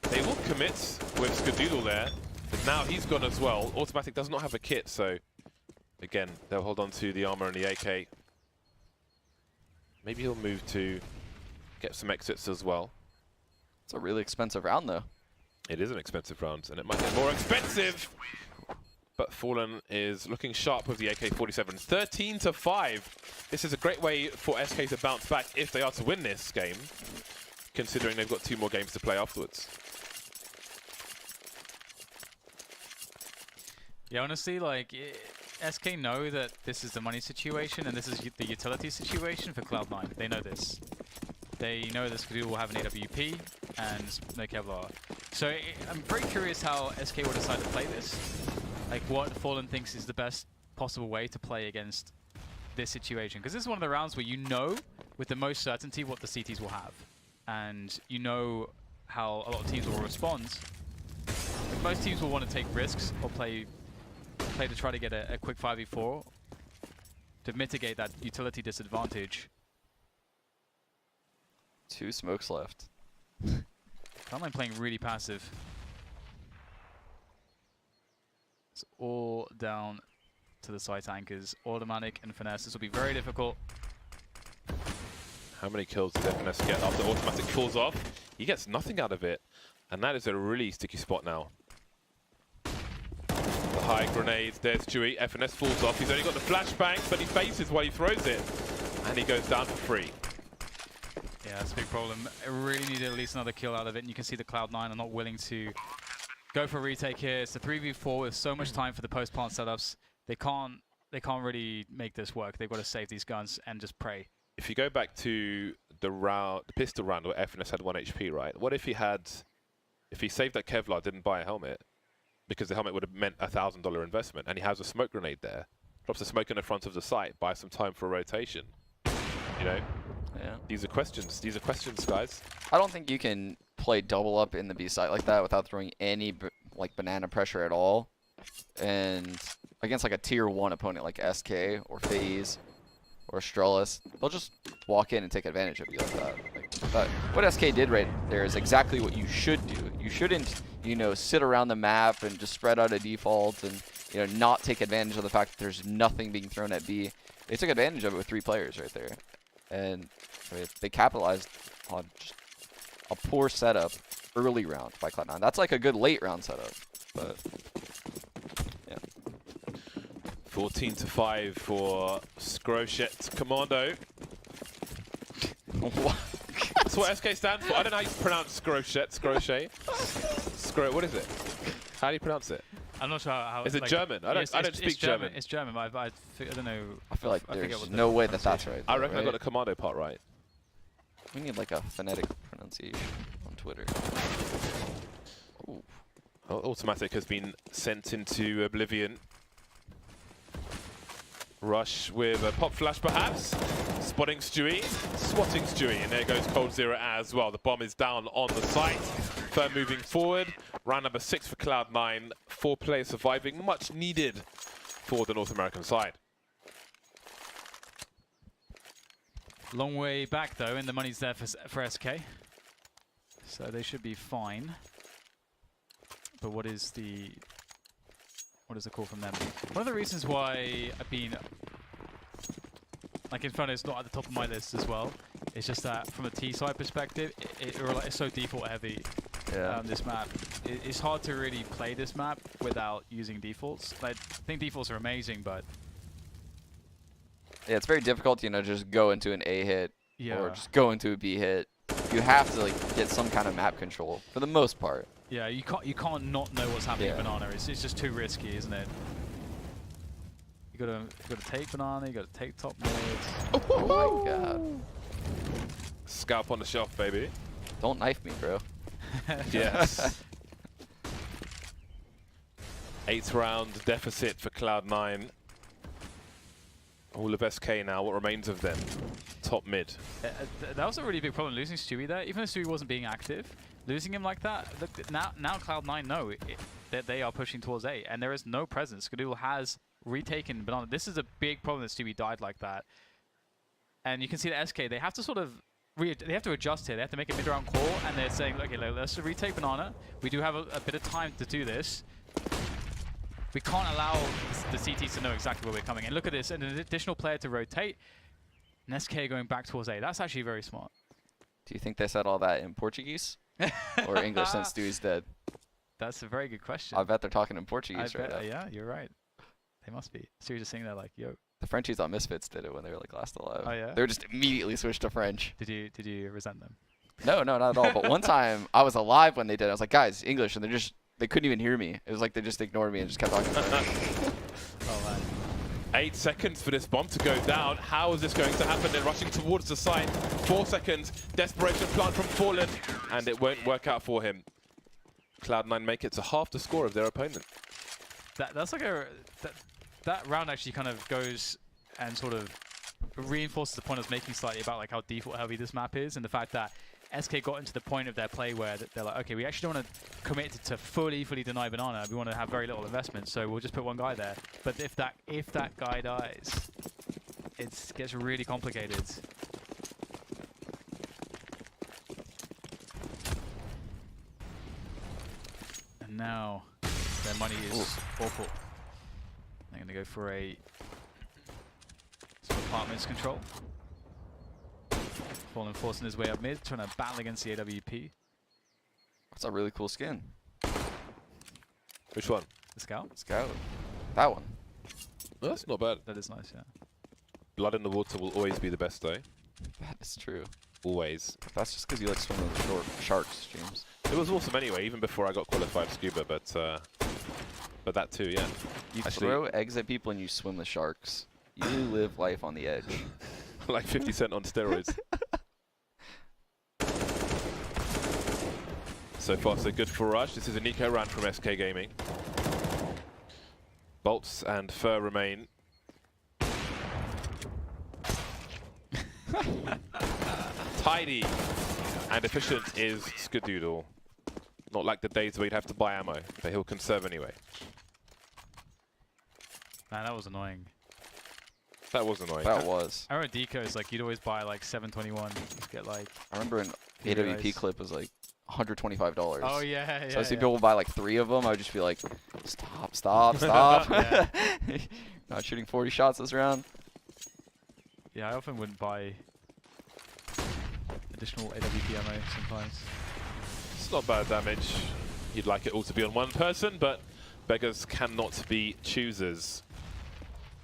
They will commit with Skadoodle there, but now he's gone as well. Automatic does not have a kit, so again, they'll hold on to the armor and the AK. Maybe he'll move to get some exits as well. It's a really expensive round, though. It is an expensive round, and it might get more expensive. But Fallen is looking sharp with the AK-47. 13-5. This is a great way for SK to bounce back if they are to win this game, considering they've got 2 more games to play afterwards. Yeah, honestly, like, SK know that this is the money situation and this is the utility situation for Cloud9. They know this. They know that Skadoodle will have an AWP and no Kevlar. So I'm very curious how SK will decide to play this. Like what Fallen thinks is the best possible way to play against this situation. Because this is one of the rounds where you know with the most certainty what the CTs will have. And you know how a lot of teams will respond. Like most teams will want to take risks or play to try to get a quick 5v4 to mitigate that utility disadvantage. 2 smokes left. Cloud9 playing really passive. It's all down to the site anchors. Automatic and Finesse. This will be very difficult. How many kills does FNS get after Automatic falls off? He gets nothing out of it. And that is a really sticky spot now. The high grenades. There's Stewie. FNS falls off. He's only got the flashbang, but he faces while he throws it. And he goes down for free. Yeah, that's a big problem. I really need at least another kill out of it. And you can see the Cloud9 are not willing to go for a retake here. It's a 3v4 with so much time for the post-plant setups. They can't really make this work. They've got to save these guns and just pray. If you go back to the pistol round where FNS had 1 HP, right? What if he saved that Kevlar, didn't buy a helmet, because the helmet would have meant a $1,000 investment, and he has a smoke grenade there, drops a smoke in the front of the site, buys some time for a rotation. You know? Yeah. These are questions. These are questions, guys. I don't think you can play double up in the B site like that without throwing any like banana pressure at all. And against like a tier 1 opponent like SK or FaZe or Astralis, they'll just walk in and take advantage of you like that. But what SK did right there is exactly what you should do. You shouldn't, you know, sit around the map and just spread out a default and, you know, not take advantage of the fact that there's nothing being thrown at B. They took advantage of it with 3 players right there. And I mean, they capitalized on just a poor setup early round by Cloud9. That's like a good late round setup, but yeah. 14-5 for Scrochet Commando. That's what SK stands for. I don't know how you pronounce Scrochet. What is it? How do you pronounce it? I'm not sure how. Is it like, German? I don't speak German. It's German. But I don't know. I feel like there's no way that that's right. I reckon right? I got the commando part right. We need like a phonetic pronunciation on Twitter. Ooh. Well, Automatic has been sent into oblivion. Rush with a pop flash perhaps. Spotting Stewie, swatting Stewie, and there goes Cold Zero as well. The bomb is down on the site. Third moving forward. Round number 6 for Cloud9. 4 players surviving, much needed for the North American side. Long way back though, and the money's there for SK, so they should be fine. But what is the call from them? One of the reasons why I've been like Inferno is not at the top of my list as well. It's just that from a T side perspective, it's so default heavy. Yeah. This map, it's hard to really play this map without using defaults. I think defaults are amazing, but yeah, it's very difficult, you know, just go into an A hit or just go into a B hit. You have to like get some kind of map control for the most part. Yeah, you can't not know what's happening in Banana. It's just too risky, isn't it? You gotta take Banana. You gotta take top mid. Oh my god! Scalp on the shelf, baby. Don't knife me, bro. Yes. 8th round deficit for Cloud9. All of SK now, what remains of them? Top mid. That was a really big problem, losing Stewie there. Even though Stewie wasn't being active, losing him like that, look, now Cloud9 know that they are pushing towards A, and there is no presence. Skadoodle has retaken Banana. This is a big problem that Stewie died like that. And you can see that SK, they have to sort of they have to adjust here. They have to make a mid-round call, and they're saying, okay, let's retake Banana. We do have a bit of time to do this. We can't allow the CTs to know exactly where we're coming in. Look at this, and an additional player to rotate. And SK going back towards A. That's actually very smart. Do you think they said all that in Portuguese or English since Dewey's dead? That's a very good question. I bet they're talking in Portuguese right now. Yeah, you're right. They must be. So you're just sitting there like, yo. The Frenchies on Misfits did it when they were like last alive. Oh yeah? They were just immediately switched to French. Did you resent them? No, not at all. But one time I was alive when they did it. I was like, guys, English, and they couldn't even hear me. It was like they just ignored me and just kept talking. Oh man. 8 seconds for this bomb to go down. How is this going to happen? They're rushing towards the site. 4 seconds. Desperation plant from Fallen, and it won't work out for him. Cloud9 make it to half the score of their opponent. That's like that round actually kind of goes and sort of reinforces the point I was making slightly about like how default heavy this map is, and the fact that SK got into the point of their play where they're like, okay, we actually don't want to commit to fully deny Banana. We want to have very little investment, so we'll just put one guy there. But if that guy dies, it gets really complicated. And now their money is awful. They're going to go for some apartments control. Fallen forcing his way up mid, trying to battle against the AWP. That's a really cool skin. Which one? The Scout? Scout. That one. Well, that's not bad. That is nice, yeah. Blood in the water will always be the best, though. That is true. Always. That's just because you like swimming with sharks, James. It was awesome anyway, even before I got qualified scuba, but that too, yeah. You Actually, throw eggs at people and you swim with sharks. You live life on the edge. like 50 Cent on steroids. So far, so good for Rush. This is a Nico round from SK Gaming. Bolts and Fur remain. Tidy and efficient is Skadoodle. Not like the days where you'd have to buy ammo, but he'll conserve anyway. Man, that was annoying. That was annoying. That was. I remember decos, like, you'd always buy, like, 721. Just get, like... I remember an few AWP guys. clip was, like, $125. Oh, yeah. So I see people buy, like, 3 of them. I would just be like, stop, stop, stop. Yeah. Not shooting 40 shots this round. Yeah, I often wouldn't buy additional AWP ammo sometimes. It's not bad damage. You'd like it all to be on one person, but beggars cannot be choosers.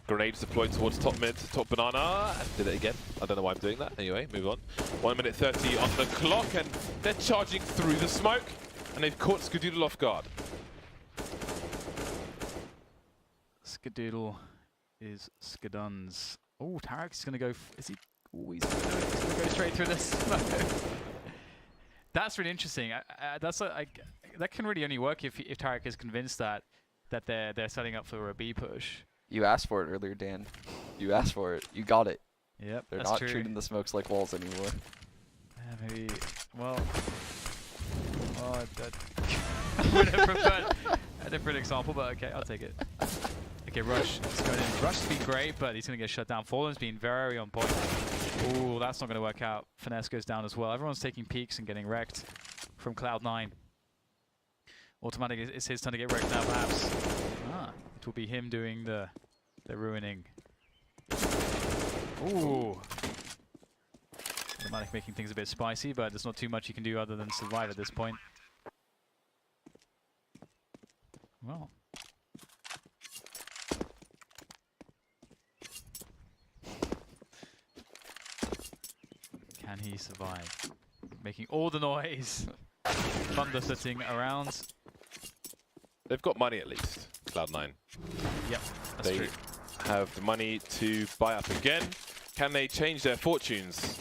Grenades deployed towards top mid, top Banana. Did it again. I don't know why I'm doing that. Anyway, move on. 1 minute 30 on the clock, and they're charging through the smoke, and they've caught Skadoodle off guard. Skadoodle is Skaduns. Oh, Tarek's going to go... Is he... Oh, he's going to go straight through this smoke. That's really interesting. That can really only work if Tarek is convinced that they're setting up for a B push. You asked for it earlier, Dan. You asked for it. You got it. Yep, They're that's not true. treating the smokes like walls anymore. Yeah, maybe. Well, I would have preferred a different example, but okay, I'll take it. Okay, Rush is going in. Rush's been great, but he's going to get shut down. Fallen's been very on point. Ooh, that's not going to work out. Finesse goes down as well. Everyone's taking peeks and getting wrecked from Cloud9. Automatic, it's his turn to get wrecked now, perhaps. Ah, it will be him doing the ruining. Ooh. Automatic making things a bit spicy, but there's not too much you can do other than survive at this point. Well. Can he survive? Making all the noise. Thunder sitting around. They've got money at least, Cloud9. Yep, that's They true. have the money to buy up again. Can they change their fortunes?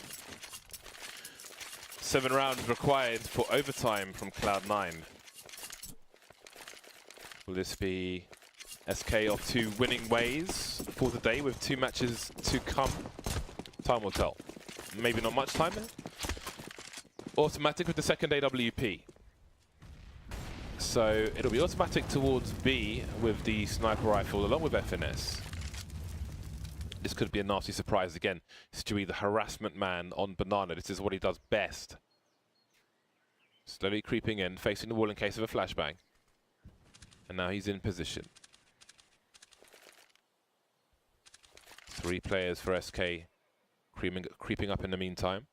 7 rounds required for overtime from Cloud9. Will this be SK off to winning ways for the day with 2 matches to come? Time will tell. Maybe not much time. Automatic with the second AWP. So it'll be automatic towards B with the sniper rifle along with FNS. this could be a nasty surprise again. Stewie, the harassment man on Banana. This is what he does best. Slowly creeping in, facing the wall in case of a flashbang. And now he's in position. 3 players for SK creeping up in the meantime.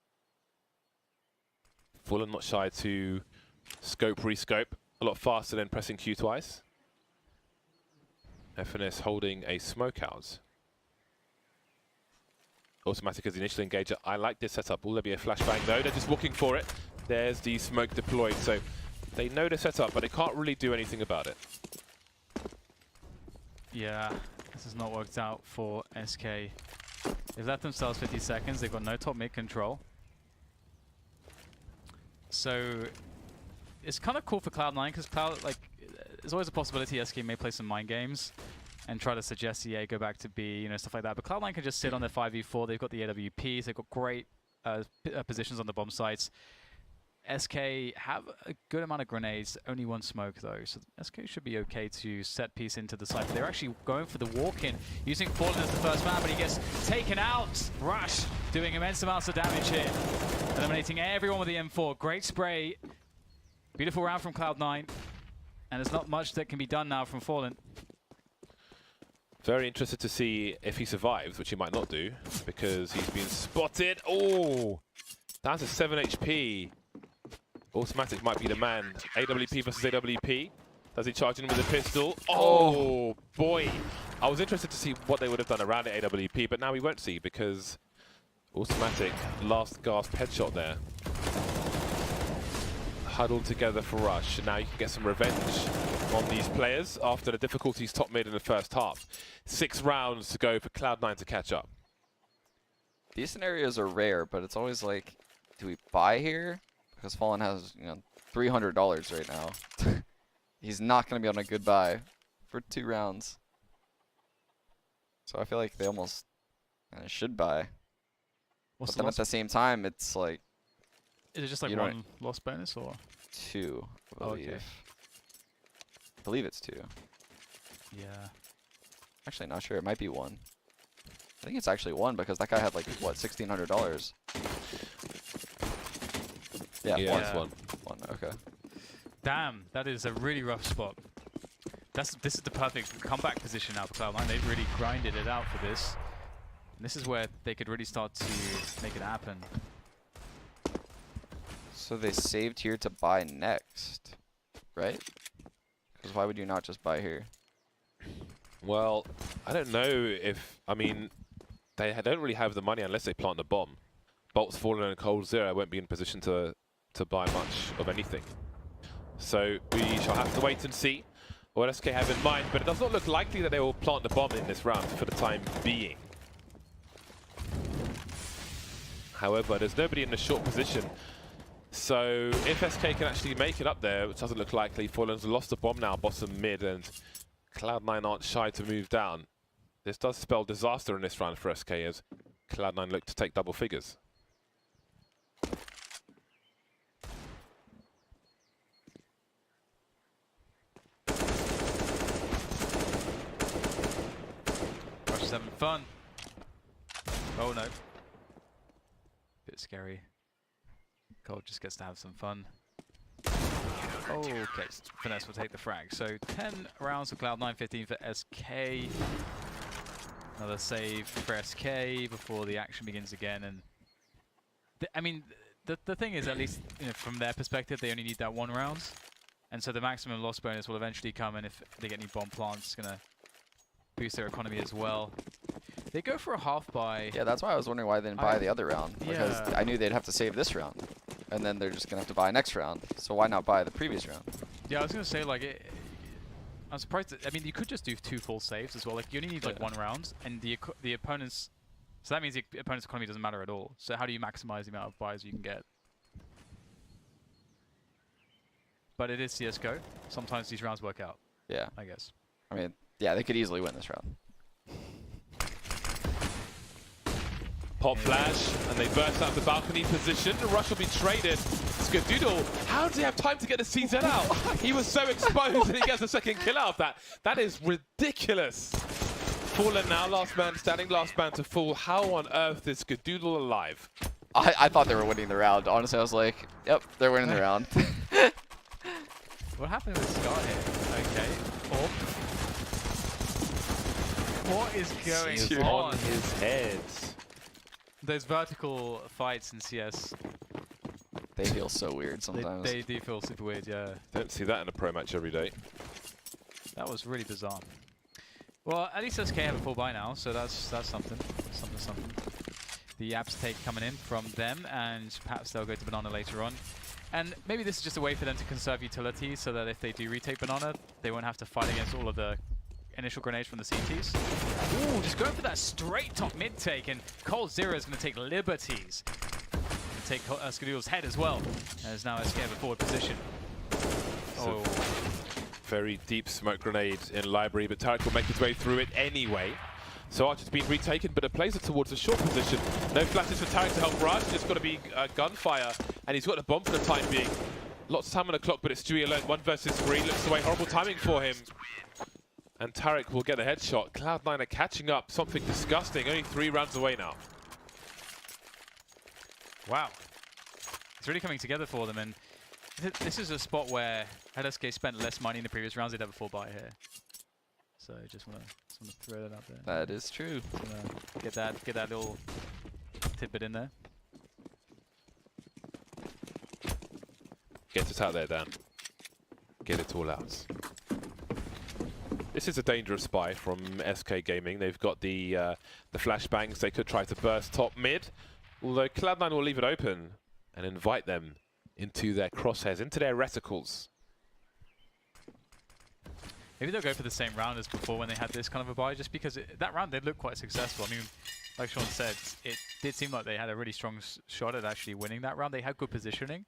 Fallen not shy to scope, rescope. A lot faster than pressing Q twice. FNS holding a smoke out. Automatic as the initial engager. I like this setup. Will there be a flashbang? No, they're just looking for it. There's the smoke deployed. So they know the setup, but they can't really do anything about it. Yeah, this has not worked out for SK. They've left themselves 50 seconds. They've got no top mid control. So it's kind of cool for Cloud9 because there's always a possibility SK may play some mind games and try to suggest EA go back to B, stuff like that. But Cloud9 can just sit on their 5v4. They've got the AWPs. They've got great positions on the bomb sites. SK have a good amount of grenades, only 1 smoke though, so SK should be okay to set piece into the site. They're actually going for the walk-in, using Fallen as the first man, but he gets taken out. Rush doing immense amounts of damage here, eliminating everyone with the M4. Great spray, beautiful round from Cloud9, and there's not much that can be done now from Fallen. Very interested to see if he survives, which he might not do, because he's been spotted. Oh, down to 7 HP. Automatic might be the man. AWP versus AWP. Does he charge in with a pistol? Oh, boy. I was interested to see what they would have done around the AWP, but now we won't see because Automatic, last gasp headshot there. Huddled together for Rush. And now you can get some revenge on these players after the difficulties top mid in the first half. 6 rounds to go for Cloud9 to catch up. These scenarios are rare, but it's always like, do we buy here? Because Fallen has, $300 right now. He's not going to be on a good buy for 2 rounds. So I feel like they almost should buy. What's But then at the same time, it's like... Is it just like 1 loss bonus or? 2, I believe. Okay. I believe it's 2. Yeah. Actually, not sure. It might be 1. I think it's actually 1 because that guy had like, what, $1,600? Yeah, it's 1. 1, okay. Damn, that is a really rough spot. This is the perfect comeback position now for Cloud9. They've really grinded it out for this. And this is where they could really start to make it happen. So they saved here to buy next, right? Because why would you not just buy here? Well, I don't know if... I mean, they don't really have the money unless they plant the bomb. Bolt's Fallen and Cold Zero won't be in position to buy much of anything. So we shall have to wait and see what SK have in mind, but it does not look likely that they will plant the bomb in this round for the time being. However, there's nobody in the short position. So if SK can actually make it up there, which doesn't look likely, Fallen's lost the bomb now, bottom mid, and Cloud9 aren't shy to move down. This does spell disaster in this round for SK as Cloud9 look to take double figures. Rush is having fun. Oh no. Bit scary. Cold just gets to have some fun. Okay, so Finesse will take the frag. So 10 rounds for Cloud9, 15 for SK. Another save for SK before the action begins again. And I mean, the thing is, at least from their perspective, they only need that 1 round. And so the maximum loss bonus will eventually come, and if they get any bomb plants, it's going to boost their economy as well. They go for a half buy. Yeah, that's why I was wondering why they didn't buy the other round. Because I knew they'd have to save this round. And then they're just going to have to buy next round. So why not buy the previous round? Yeah, I was going to say, like, I'm surprised that, I mean, you could just do 2 full saves as well. Like, you only need, like, 1 round. And the opponent's... So that means the opponent's economy doesn't matter at all. So how do you maximize the amount of buys you can get? But it is CSGO. Sometimes these rounds work out. Yeah. I guess. I mean, yeah, they could easily win this round. Pop flash, and they burst out the balcony position. The rush will be traded. Skadoodle, how did he have time to get the CZ out? He was so exposed and he gets a second kill out of that. That is ridiculous. fallen now, last man standing, last man to fall. How on earth is Skadoodle alive? I thought they were winning the round. Honestly, I was like, yep, they're winning the round. What happened with Scott here? Okay. What is going on? On his head. Those vertical fights in CS, They feel so weird sometimes. they do feel super weird, yeah. Don't see that in a pro match every day. That was really bizarre. Well, at least SK have a full buy now, so that's something. Something. The apps take coming in from them, and perhaps they'll go to Banana later on. And maybe this is just a way for them to conserve utility, so that if they do retake Banana, they won't have to fight against all of the initial grenades from the CTs. Ooh, just going for that straight top mid take, and Cold Zero is going to take liberties. And take Skadoodle's head as well, as now SK have a forward position. So very deep smoke grenade in library, but Tarek will make his way through it anyway. So Archer's been retaken, but it plays it towards a short position. No flashes for Tarek to help Rush, just got to be gunfire, and he's got the bomb for the time being. Lots of time on the clock, but it's Stewie alone, 1 versus 3, looks away, horrible timing for him. And Tarek will get a headshot. Cloud9 are catching up, something disgusting, only 3 rounds away now. Wow. It's really coming together for them, and this is a spot where had SK spent less money in the previous rounds, they'd have a full buy here. So just wanna throw that out there. That is true. Get that little tidbit in there. Get it out there, Dan. Get it all out. This is a dangerous spy from SK Gaming. They've got the flashbangs. They could try to burst top mid, although Cloud9 will leave it open and invite them into their crosshairs, into their reticles. Maybe they'll go for the same round as before when they had this kind of a buy, just because that round did look quite successful. I mean, like Sean said, it did seem like they had a really strong shot at actually winning that round. They had good positioning.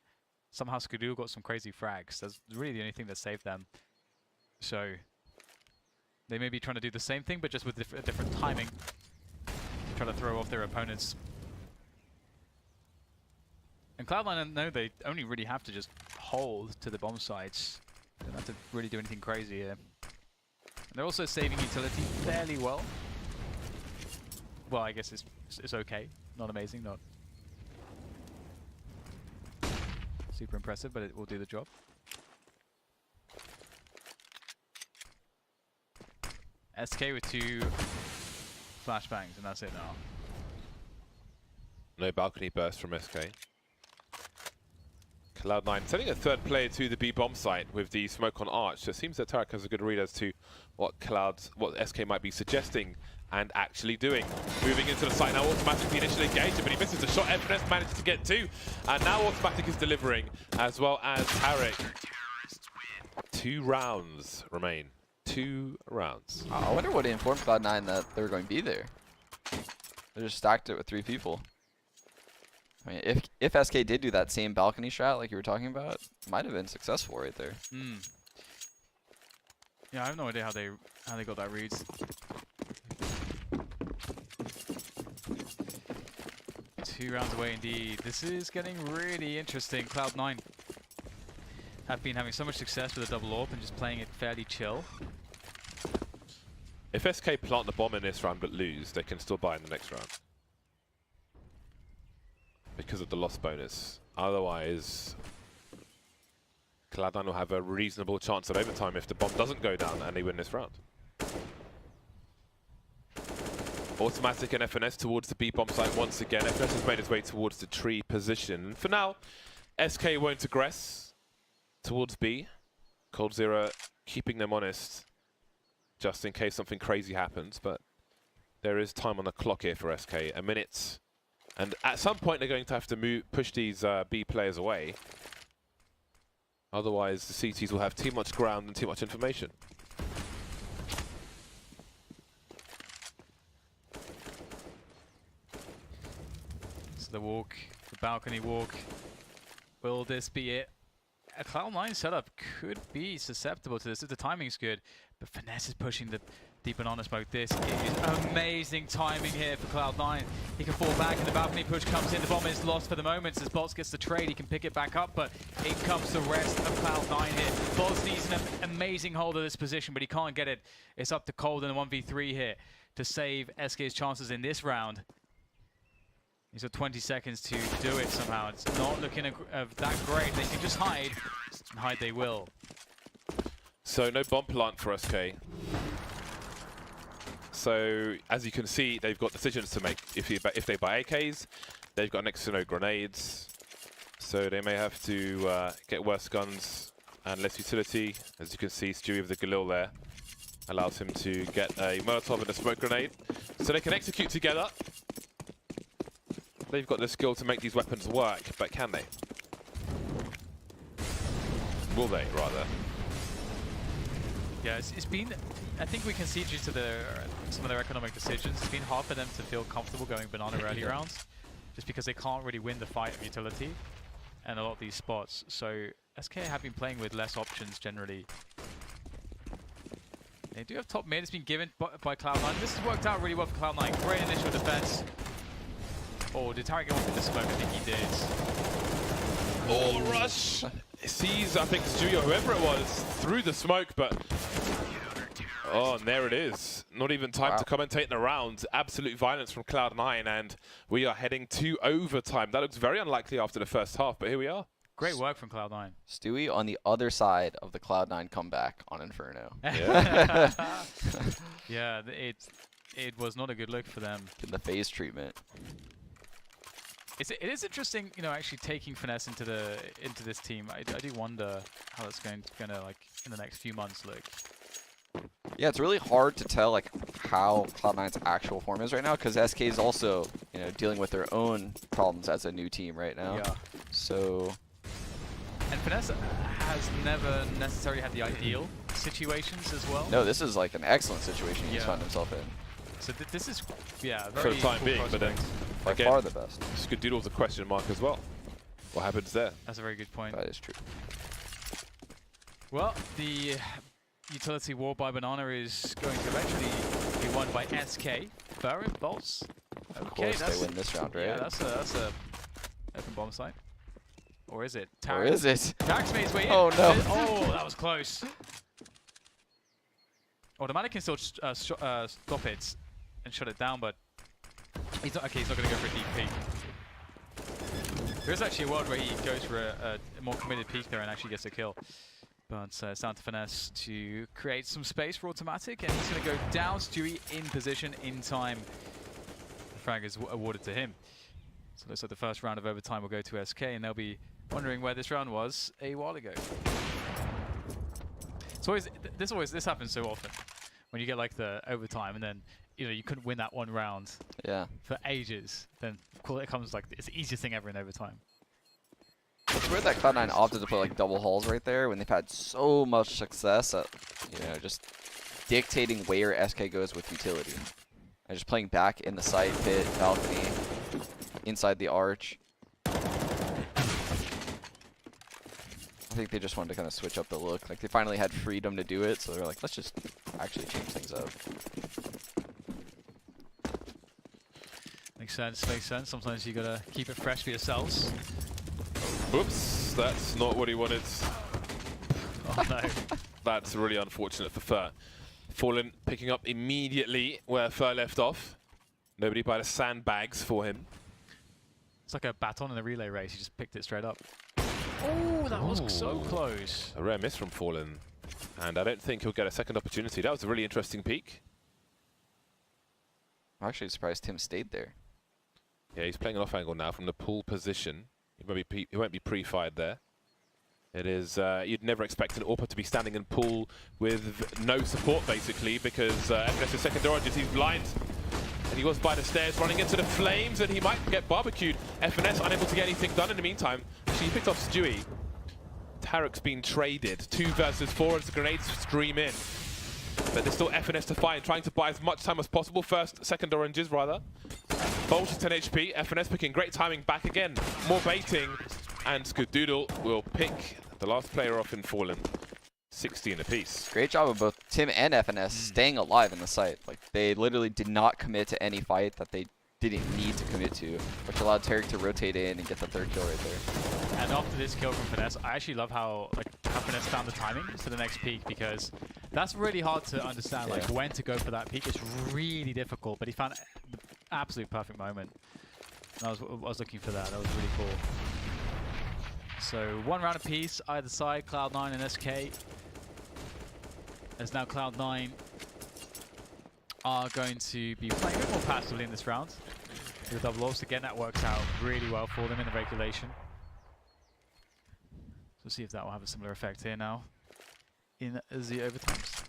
Somehow Skadoodle got some crazy frags. That's really the only thing that saved them. So they may be trying to do the same thing, but just with a different timing. Try to throw off their opponents. And Cloud9 know they only really have to just hold to the bomb sites. They don't have to really do anything crazy here. And they're also saving utility fairly well. Well, I guess it's okay. Not amazing, not super impressive, but it will do the job. SK with 2 flashbangs, and that's it now. No balcony burst from SK. Cloud9 sending a 3rd player to the B bomb site with the smoke on Arch. So it seems that Tarek has a good read as to what SK might be suggesting and actually doing. Moving into the site now, automatically initially engaged, but he misses the shot. Inferno managed to get 2, and now Automatic is delivering, as well as Tarek. 2 rounds remain. 2 rounds. I wonder what informed Cloud9 that they were going to be there. They just stacked it with 3 people. I mean, if SK did do that same balcony strat like you were talking about, it might have been successful right there. Yeah, I have no idea how they got that read. 2 rounds away indeed. This is getting really interesting. Cloud9 have been having so much success with a double AWP and just playing it fairly chill. If SK plant the bomb in this round but lose, they can still buy in the next round, because of the loss bonus. Otherwise, Cloud9 will have a reasonable chance at overtime if the bomb doesn't go down and they win this round. Automatic and FNS towards the B bomb site once again. FNS has made his way towards the tree position. For now, SK won't aggress towards B. Cold Zero keeping them honest, just in case something crazy happens, but there is time on the clock here for SK. A minute. And at some point, they're going to have to push these B players away. Otherwise, the CTs will have too much ground and too much information. So the walk, the balcony walk. Will this be it? A Cloud9 setup could be susceptible to this if the timing's good. But Finesse is pushing the deep banana smoke. This is amazing timing here for Cloud9. He can fall back and the balcony push comes in. The bomb is lost for the moment as Bolts gets the trade. He can pick it back up, but in comes the rest of Cloud9 here. Bolts needs an amazing hold of this position, but he can't get it. It's up to Cold in the 1v3 here. to save SK's chances in this round. He's got 20 seconds to do it somehow. It's not looking that great. They can just hide, and hide they will. So no bomb plant for SK. So as you can see, they've got decisions to make. If they buy AKs, they've got next to no grenades. So they may have to get worse guns and less utility. As you can see, Stewie with the Galil there allows him to get a Molotov and a smoke grenade. So they can execute together. They've got the skill to make these weapons work, but can they? Will they, rather? Yeah, it's been, I think we can see due to some of their economic decisions, it's been hard for them to feel comfortable going banana early rounds, just because they can't really win the fight of utility and a lot of these spots. So SK have been playing with less options generally. They do have top mid, it's been given by Cloud9. This has worked out really well for Cloud9. Great initial defense. Oh, did Tarek go off in the smoke? I think he did. Oh, rush! Sees, I think, Stewie or whoever it was through the smoke, but... Oh, and there it is. Not even time to commentate in the round. Absolute violence from Cloud9, and we are heading to overtime. That looks very unlikely after the first half, but here we are. Great work from Cloud9. Stewie on the other side of the Cloud9 comeback on Inferno. Yeah. Yeah, it was not a good look for them. In the phase treatment. It is interesting, you know, actually taking Finesse into this team. I do wonder how it's gonna like in the next few months look. Yeah, it's really hard to tell like how Cloud9's actual form is right now, because SK is also, you know, dealing with their own problems as a new team right now. Yeah. So. And Finesse has never necessarily had the ideal situations as well. No, this is like an excellent situation he's found himself in. So this is, yeah, very For the time cool being, but then by again, far the best. Skadoodle's a question mark as well. What happens there? That's a very good point. That is true. Well, the utility war by Banana is going to eventually be won by SK. Baron Bolts. Okay, Of course they win this round, right? Yeah, that's a open bomb site. Or is it? Or is it? Tax made his way in. Oh no! Oh, that was close. Automatic can still stop it and shut it down, but he's not. Okay, he's not going to go for a deep peek. There is actually a world where he goes for a more committed peek there and actually gets a kill. But it's down to Finesse to create some space for Automatic, and he's going to go down. Stewie in position, in time. The frag is awarded to him. So it looks like the first round of overtime will go to SK, and they'll be wondering where this round was a while ago. It's always this happens so often when you get like the overtime, and then you know you couldn't win that one round. Yeah. For ages, then of course it comes like it's the easiest thing ever in overtime. It's weird that Cloud9 opted to put like double halls right there when they've had so much success at, you know, just dictating where SK goes with utility. And just playing back in the site, pit, balcony, inside the arch. I think they just wanted to kind of switch up the look. Like they finally had freedom to do it, so they're like, let's just actually change things up. Makes sense, makes sense. Sometimes you gotta keep it fresh for yourselves. Whoops, that's not what he wanted. Oh no. That's really unfortunate for Fur. Fallen picking up immediately where Fur left off. Nobody by the sandbags for him. It's like a baton in a relay race. He just picked it straight up. Oh, that was so close. A rare miss from Fallen. And I don't think he'll get a second opportunity. That was a really interesting peek. I'm actually surprised Tim stayed there. Yeah, he's playing an off angle now from the pool position. He won't be pre-fired there. It is, you'd never expect an AWPer to be standing in pool with no support, basically, because FNS's second orange, he's blind. And he was by the stairs running into the flames, and he might get barbecued. FNS unable to get anything done in the meantime. Actually, he picked off Stewie. Tarek's been traded. 2 versus 4 as the grenades stream in. But there's still FNS to find, trying to buy as much time as possible. Second oranges, rather. Bolt is 10 HP. FNS picking great timing back again. More baiting. And Skadoodle will pick the last player off in Fallen. 16 apiece. Great job of both Tim and FNS staying alive in the site. Like they literally did not commit to any fight that they didn't need to commit to, which allowed Tarek to rotate in and get the 3rd kill right there. And after this kill from Finesse, I actually love how Finesse found the timing for the next peak, because That's really hard to understand, like Yeah. when to go for that peak. It's really difficult, but he found the absolute perfect moment. And I was looking for that. That was really cool. So 1 round apiece, either side, Cloud9 and SK. As now Cloud9 are going to be playing a bit more passively in this round. With double loss, again, that works out really well for them in the regulation. So we'll see if that will have a similar effect here now in the overtimes.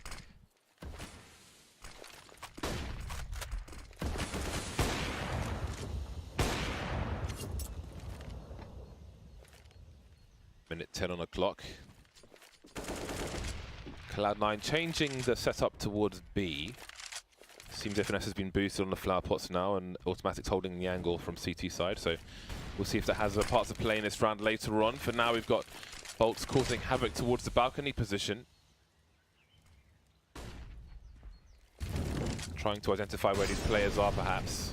Minute 10 on the clock. Cloud9 changing the setup towards B. Seems FNS has been boosted on the flower pots now, and Automatic's holding the angle from CT side. So we'll see if that has a part to play in this round later on. For now, we've got Bolts causing havoc towards the balcony position. Trying to identify where these players are, perhaps.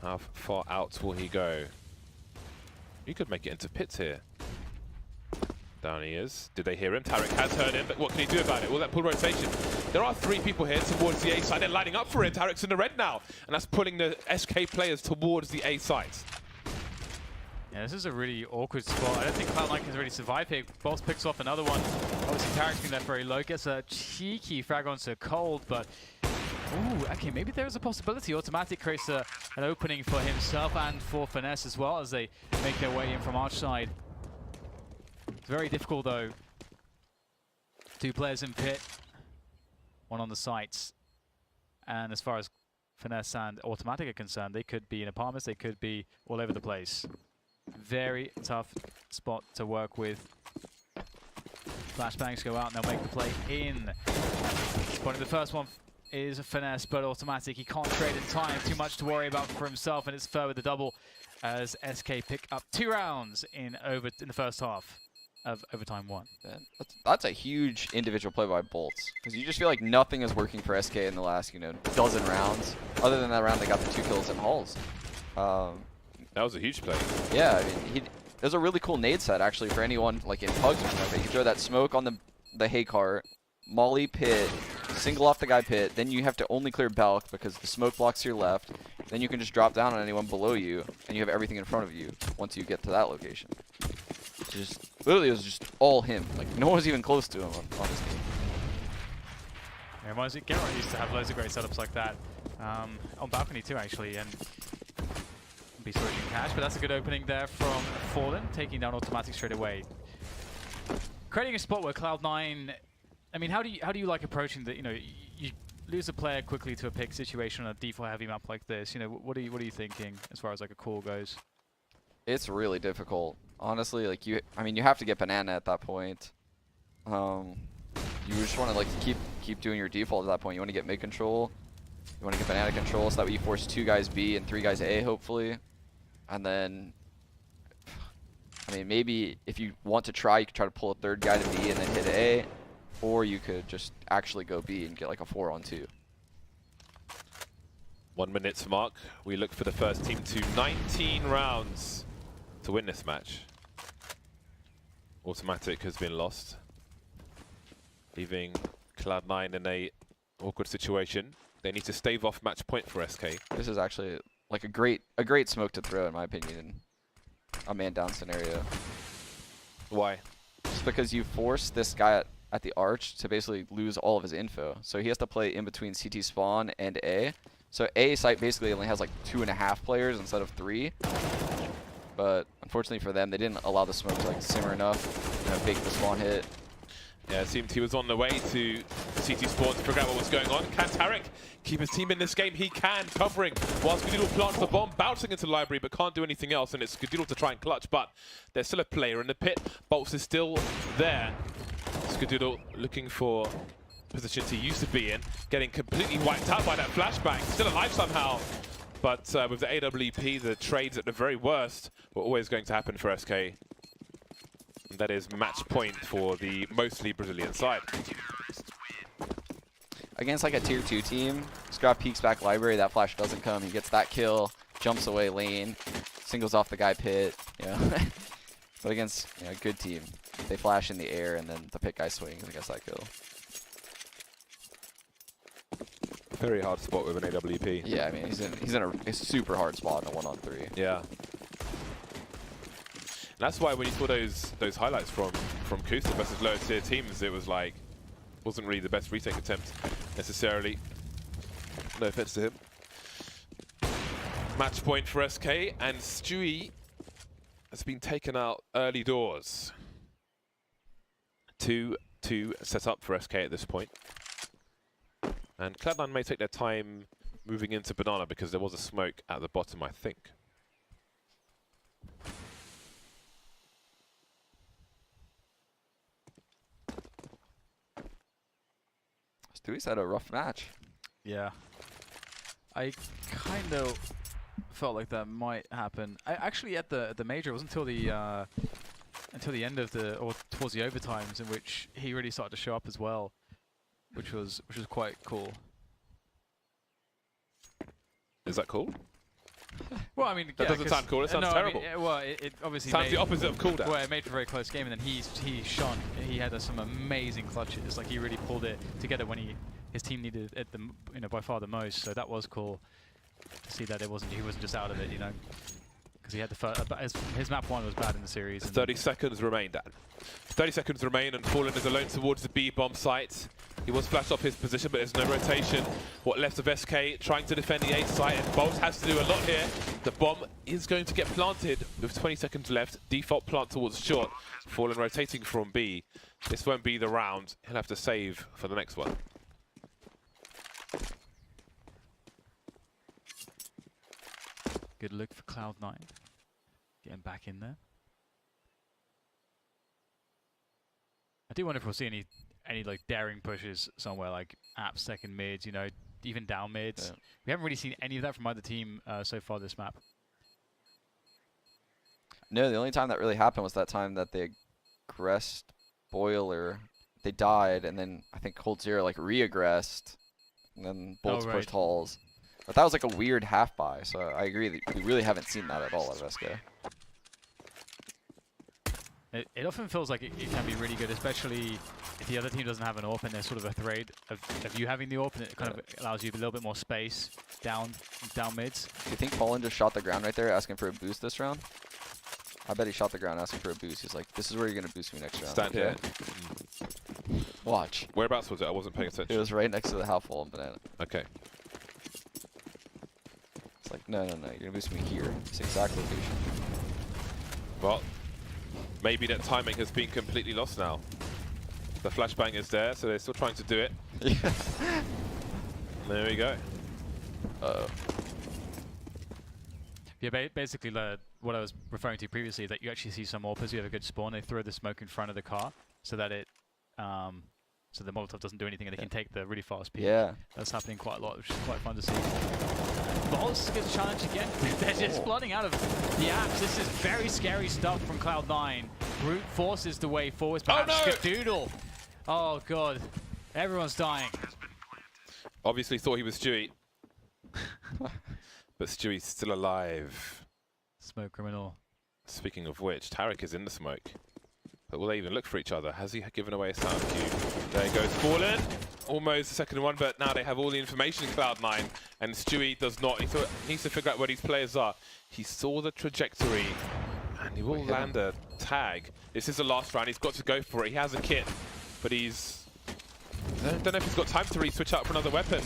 How far out will he go? He could make it into pits here. Down he is. Did they hear him? Tarek has heard him, but what can he do about it? Will that pull rotation? There are 3 people here towards the A side. They're lining up for him. Tarek's in the red now, and that's pulling the SK players towards the A sides. Yeah, this is a really awkward spot. I don't think Cloud9 can really survive here. Boss picks off another one. Obviously, Tarek's been left very low. Gets a cheeky frag onto Cold, but... Ooh, okay, maybe there is a possibility. Automatic creates an opening for himself and for Finesse as well as they make their way in from our side. It's very difficult, though. 2 players in pit. 1 on the sites. And as far as Finesse and Automatic are concerned, they could be in apartments, they could be all over the place. Very tough spot to work with. Flashbangs go out and they'll make the play in. Spotting the first one is Finesse, but Automatic, he can't trade in time. Too much to worry about for himself, and it's Fer with the double as SK pick up 2 rounds in the first half of overtime 1. That's a huge individual play by Bolts, because you just feel like nothing is working for SK in the last, dozen rounds. Other than that round, they got the 2 kills in halls. That was a huge play. Yeah, I mean, it was a really cool nade set actually for anyone like in pugs or something. You throw that smoke on the hay cart, molly pit, single off the guy pit, then you have to only clear Balk because the smoke blocks to your left. Then you can just drop down on anyone below you, and you have everything in front of you once you get to that location. Just literally, it was just all him. Like no one was even close to him on this team. Yeah, Geralt used to have loads of great setups like that on balcony too, actually, and be switching cash. But that's a good opening there from Fallen, taking down Automatic straight away. Creating a spot where Cloud9. I mean, how do you like approaching the? You lose a player quickly to a pick situation on a D4 heavy map like this. What are you thinking as far as like a call goes? It's really difficult, honestly. Like you have to get banana at that point. You just want to like keep doing your default at that point. You want to get mid control. You want to get banana control so that way you force 2 guys B and 3 guys A, hopefully. And then, I mean, maybe if you want to try, you could try to pull a 3rd guy to B and then hit A. Or you could just actually go B and get like a 4-on-2. 1 minute mark. We look for the first team to 19 rounds to win this match. Automatic has been lost, leaving Cloud9 in a awkward situation. They need to stave off match point for SK. This is actually like a great smoke to throw, in my opinion, a man down scenario. Why? Just because you force this guy at the arch to basically lose all of his info. So he has to play in between CT spawn and A. So A site basically only has like 2.5 players instead of 3. But unfortunately for them, they didn't allow the smoke to like simmer enough, bake the spawn hit. Yeah, it seemed he was on the way to CT spawn to figure out what was going on. Can Tarek keep his team in this game? He can, covering while Skadoodle plants the bomb, bouncing into the library, but can't do anything else, and it's Skadoodle to try and clutch, but there's still a player in the pit. Bolts is still there. Skadoodle looking for positions he used to be in, getting completely wiped out by that flashbang. Still alive somehow, but with the AWP, the trades at the very worst were always going to happen for SK. And that is match point for the mostly Brazilian side. Against like a tier 2 team, Scrap peeks back library, that flash doesn't come, he gets that kill, jumps away lane, singles off the guy pit, But against a good team, they flash in the air and then the pit guy swings and gets that kill. Very hard spot with an AWP. Yeah, I mean, he's in a super hard spot in a 1-on-3. Yeah. And that's why when you saw those highlights from Kusa versus lower tier teams, it was like, wasn't really the best retake attempt necessarily. No offense to him. Match point for SK, and Stewie has been taken out early doors. 2-2 set up for SK at this point. And Cloud9 may take their time moving into Banana because there was a smoke at the bottom, I think. Stewie's had a rough match. Yeah. I kind of felt like that might happen. Actually, at the major, it wasn't until the end of or towards the overtimes in which he really started to show up as well, which was quite cool. Is that cool? Well, I mean, That doesn't sound cool. It sounds terrible. I mean, well, it obviously Sounds the opposite of cool down. Well, it made for a very close game, and then he shone. He had some amazing clutches. Like he really pulled it together when his team needed it by far the most. So that was cool to see that he wasn't just out of it, because he had his map 1 was bad in the series. 30 seconds remain, Dan. 30 seconds remain, and Fallen is alone towards the B bomb site. He was flashed off his position, but there's no rotation. What left of SK trying to defend the A site, and Bolt has to do a lot here. The bomb is going to get planted with 20 seconds left. Default plant towards short. Fallen rotating from B. This won't be the round. He'll have to save for the next one. Good look for Cloud9. Getting back in there. I do wonder if we'll see any like daring pushes somewhere, like at second mids, even down mids. Yeah. We haven't really seen any of that from either team so far this map. No, the only time that really happened was that time that they aggressed Boiler. They died, and then I think Cold Zero like re-aggressed, and then Bolts pushed Halls. But that was like a weird half buy, so I agree that we really haven't seen that at all out of SK. It often feels like it can be really good, especially if the other team doesn't have an AWP and they're sort of afraid of you having the AWP, and it kind of allows you a little bit more space down mids. Do you think Fallen just shot the ground right there asking for a boost this round? I bet he shot the ground asking for a boost. He's like, this is where you're going to boost me next round. Stand here. Watch. Whereabouts was it? I wasn't paying attention. It was right next to the half wall and Banana. Okay. It's like, no, you're going to boost me here. This exact location. Well, maybe that timing has been completely lost now. The flashbang is there, so they're still trying to do it. Yeah. There we go. Uh-oh. Yeah, basically what I was referring to previously, that you actually see some AWPers, you have a good spawn, they throw the smoke in front of the car so that so the Molotov doesn't do anything and they can take the really fast peek. Yeah. That's happening quite a lot, which is quite fun to see. Bolts gets a challenge again. They're just flooding out of the apps. This is very scary stuff from Cloud9. Brute forces the way forward. Perhaps Skadoodle. Oh god. Everyone's dying. Obviously thought he was Stewie. But Stewie's still alive. Smoke criminal. Speaking of which, Tarek is in the smoke. But will they even look for each other? Has he given away a sound cue? There goes Fallen. Almost the second one, but now they have all the information in Cloud9. And Stewie does not. He needs to figure out where these players are. He saw the trajectory. And he will land a tag. This is the last round. He's got to go for it. He has a kit. But he's... I don't know if he's got time to switch out for another weapon.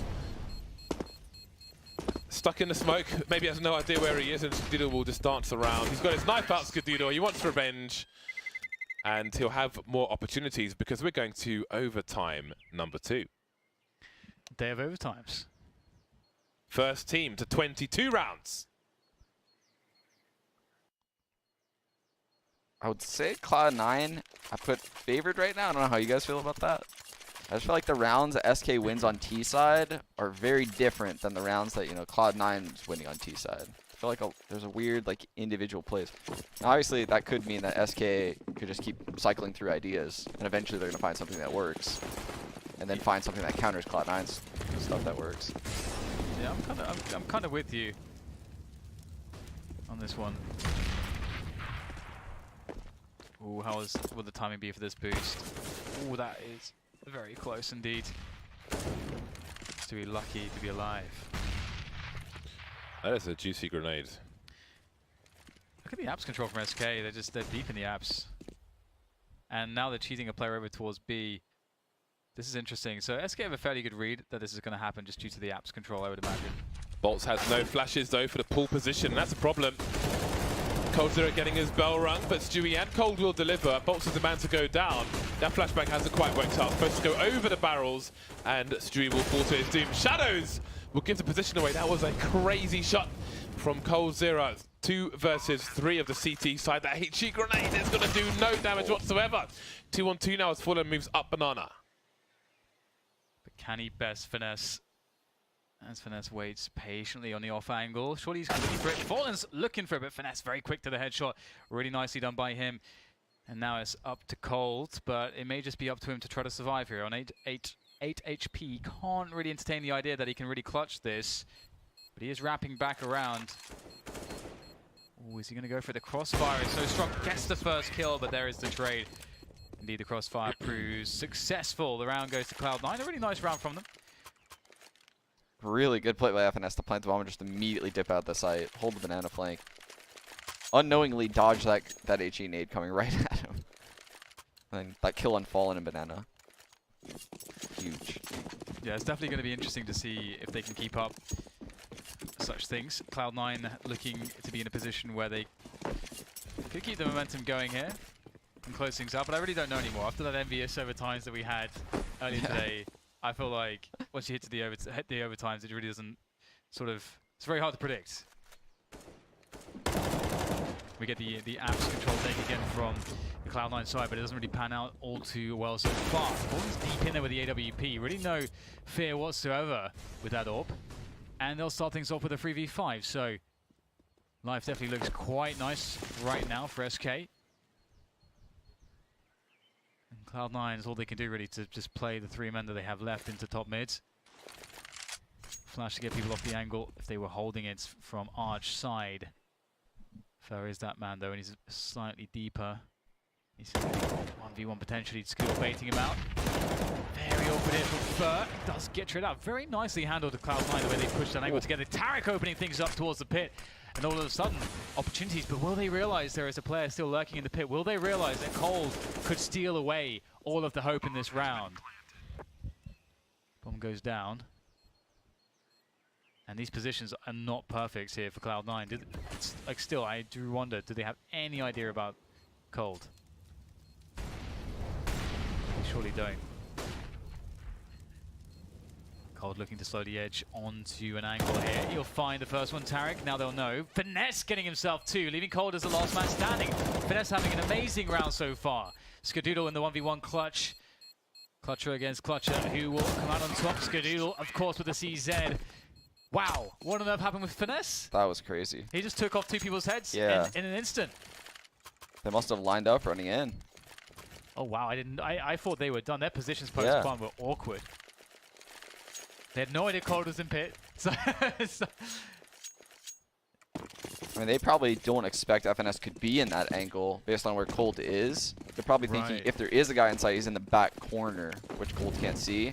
Stuck in the smoke. Maybe has no idea where he is. And Skadoodle will just dance around. He's got his knife out, Skadoodle. He wants revenge. And he'll have more opportunities because we're going to overtime number 2. Day of overtimes. First team to 22 rounds. I would say Cloud9, I put favored right now. I don't know how you guys feel about that. I just feel like the rounds that SK wins on T side are very different than the rounds that, Cloud9 is winning on T side. I feel like there's a weird, individual plays. Now, obviously, that could mean that SK could just keep cycling through ideas, and eventually they're going to find something that works, and then find something that counters Cloud9's stuff that works. Yeah, I'm kind of with you on this one. Ooh, will the timing be for this boost? Ooh, that is very close indeed. to be lucky to be alive. That is a juicy grenade. Look at the apps control from SK. They're deep in the apps. And now they're cheating a player over towards B. This is interesting. So SK have a fairly good read that this is going to happen just due to the apps control, I would imagine. Bolts has no flashes though for the pull position. That's a problem. Cold0 getting his bell rung, but Stewie and Cold will deliver. Bolts is the man to go down. That flashbang hasn't quite worked out. Supposed to go over the barrels, and Stewie will fall to his doom. Shadows will give the position away. That was a crazy shot from Cold0. 2 versus 3 of the CT side. That HE grenade is going to do no damage whatsoever. 2-on-2 now as Fallen moves up banana. But can he best finesse? As Finesse waits patiently on the off angle. Surely he's looking for it. Fallen's looking for it, but Finesse very quick to the headshot. Really nicely done by him. And now it's up to Cold, but it may just be up to him to try to survive here. On 8 HP, can't really entertain the idea that he can really clutch this. But he is wrapping back around. Oh, is he going to go for the crossfire? It's so strong. Gets the first kill, but there is the trade. Indeed, the crossfire proves successful. The round goes to Cloud9. A really nice round from them. Really good play by FNS to plant the bomb and just immediately dip out the site, hold the banana flank. Unknowingly dodge that HE nade coming right at him. And that kill on Fallen and banana. Huge. Yeah, it's definitely going to be interesting to see if they can keep up such things. Cloud9 looking to be in a position where they could keep the momentum going here and close things out, but I really don't know anymore. After that envious overtimes that we had earlier today, I feel like once you hit the overtimes, it really doesn't it's very hard to predict. We get the apps control take again from the Cloud9 side, but it doesn't really pan out all too well so far. Fallen's deep in there with the AWP. Really no fear whatsoever with that AWP. And they'll start things off with a 3v5, so life definitely looks quite nice right now for SK. And Cloud9 is all they can do really to just play the 3 men that they have left into top mids. Flash to get people off the angle if they were holding it from Arch side. Fer is that man though, and he's slightly deeper. He's 1v1 potentially, Skill baiting him out. Very awkward here from Fer. Does get tripped out. Very nicely handled to Cloud9 the way they pushed that angle together. Tarek opening things up towards the pit. And all of a sudden, opportunities. But will they realize there is a player still lurking in the pit? Will they realize that Cold could steal away all of the hope in this round? Bomb goes down. And these positions are not perfect here for Cloud9. Still, I do wonder, do they have any idea about Cold? They surely don't. Cold looking to slow the edge onto an angle here. He'll find the first one, Tarek. Now they'll know. Finesse getting himself 2, leaving Cold as the last man standing. Finesse having an amazing round so far. Skadoodle in the 1v1 clutch. Clutcher against Clutcher, who will come out on top. Skadoodle, of course, with the CZ. Wow, what on earth happened with Finesse? That was crazy. He just took off 2 people's heads in an instant. They must have lined up running in. Oh wow, I thought they were done. Their positions post-spawn were awkward. They had no idea Cold was in pit. So I mean, they probably don't expect FNS could be in that angle based on where Cold is. They're probably thinking if there is a guy inside, he's in the back corner, which Cold can't see.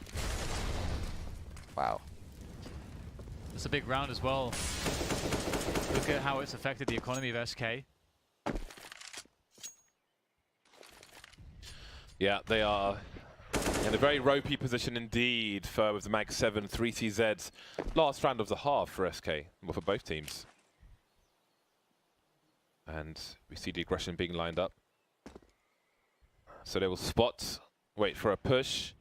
Wow. It's a big round as well. Look at how it's affected the economy of SK. Yeah, they are in a very ropey position indeed. Fer with the Mag 7, 3 TZs. Last round of the half for SK, well, for both teams. And we see the aggression being lined up. So they will spot, wait for a push,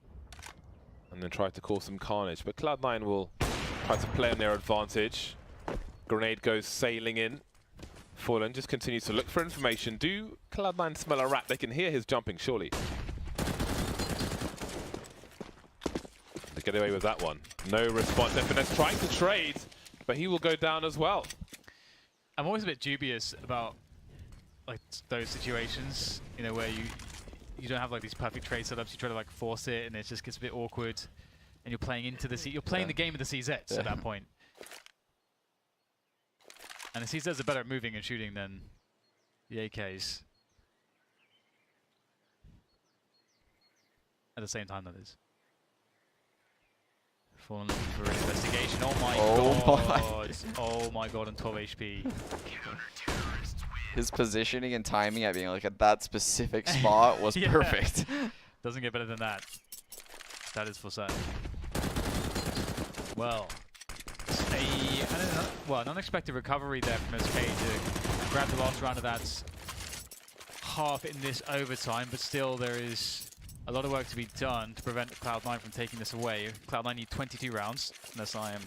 and then try to cause some carnage. But Cloud9 will try to play on their advantage. Grenade goes sailing in. Fallen just continues to look for information. Do Cloud9 smell a rat? They can hear his jumping, surely. They get away with that one. No response. FNS trying to trade, but he will go down as well. I'm always a bit dubious about like those situations, you know, where you don't have like these perfect trade setups. You try to like force it, and it just gets a bit awkward. And you're playing into the you're playing the game of the CZs at that point. And the CZs are better at moving and shooting than the AKs. At the same time, that is. Fallen looking for an investigation. Oh my god. Oh my god, and 12 HP. His positioning and timing at being like at that specific spot was Yeah. perfect. Doesn't get better than that. That is for certain. Well, an unexpected recovery there from SK to grab the last round of that half in this overtime, but still there is a lot of work to be done to prevent Cloud9 from taking this away. Cloud9 need 22 rounds, unless I am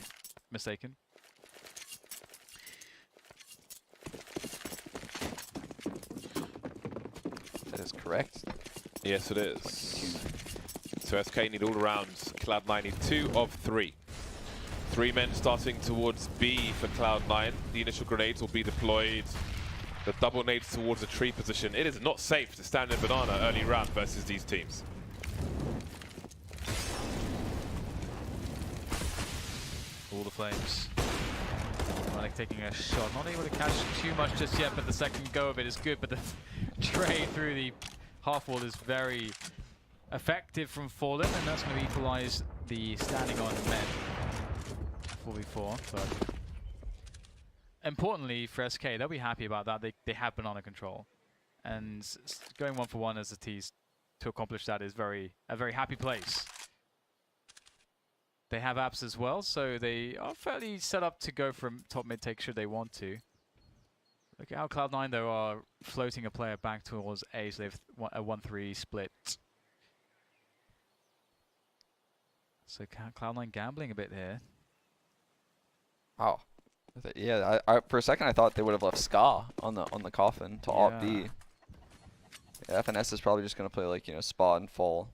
mistaken. That is correct. Yes, it is. So SK need all rounds. Cloud9 need 2 of 3. 3 men starting towards B for Cloud9. The initial grenades will be deployed. The double nades towards the tree position. It is not safe to stand in banana early round versus these teams. All the flames. Malik taking a shot. Not able to catch too much just yet, but the second go of it is good. But the trade through the half wall is very effective from Fallen, and that's going to equalize the standing on men. 4v4, but importantly for SK, they'll be happy about that. They have banana control, and going 1-for-1 as a tease to accomplish that is a very happy place. They have apps as well, so they are fairly set up to go from top mid take should they want to. Look at how Cloud9 though are floating a player back towards A, so they've a 1-3 split. So Cloud9 gambling a bit here. Oh, yeah. I for a second I thought they would have left Ska on the coffin to opt B. Yeah, FNS is probably just gonna play like Spa and Fall.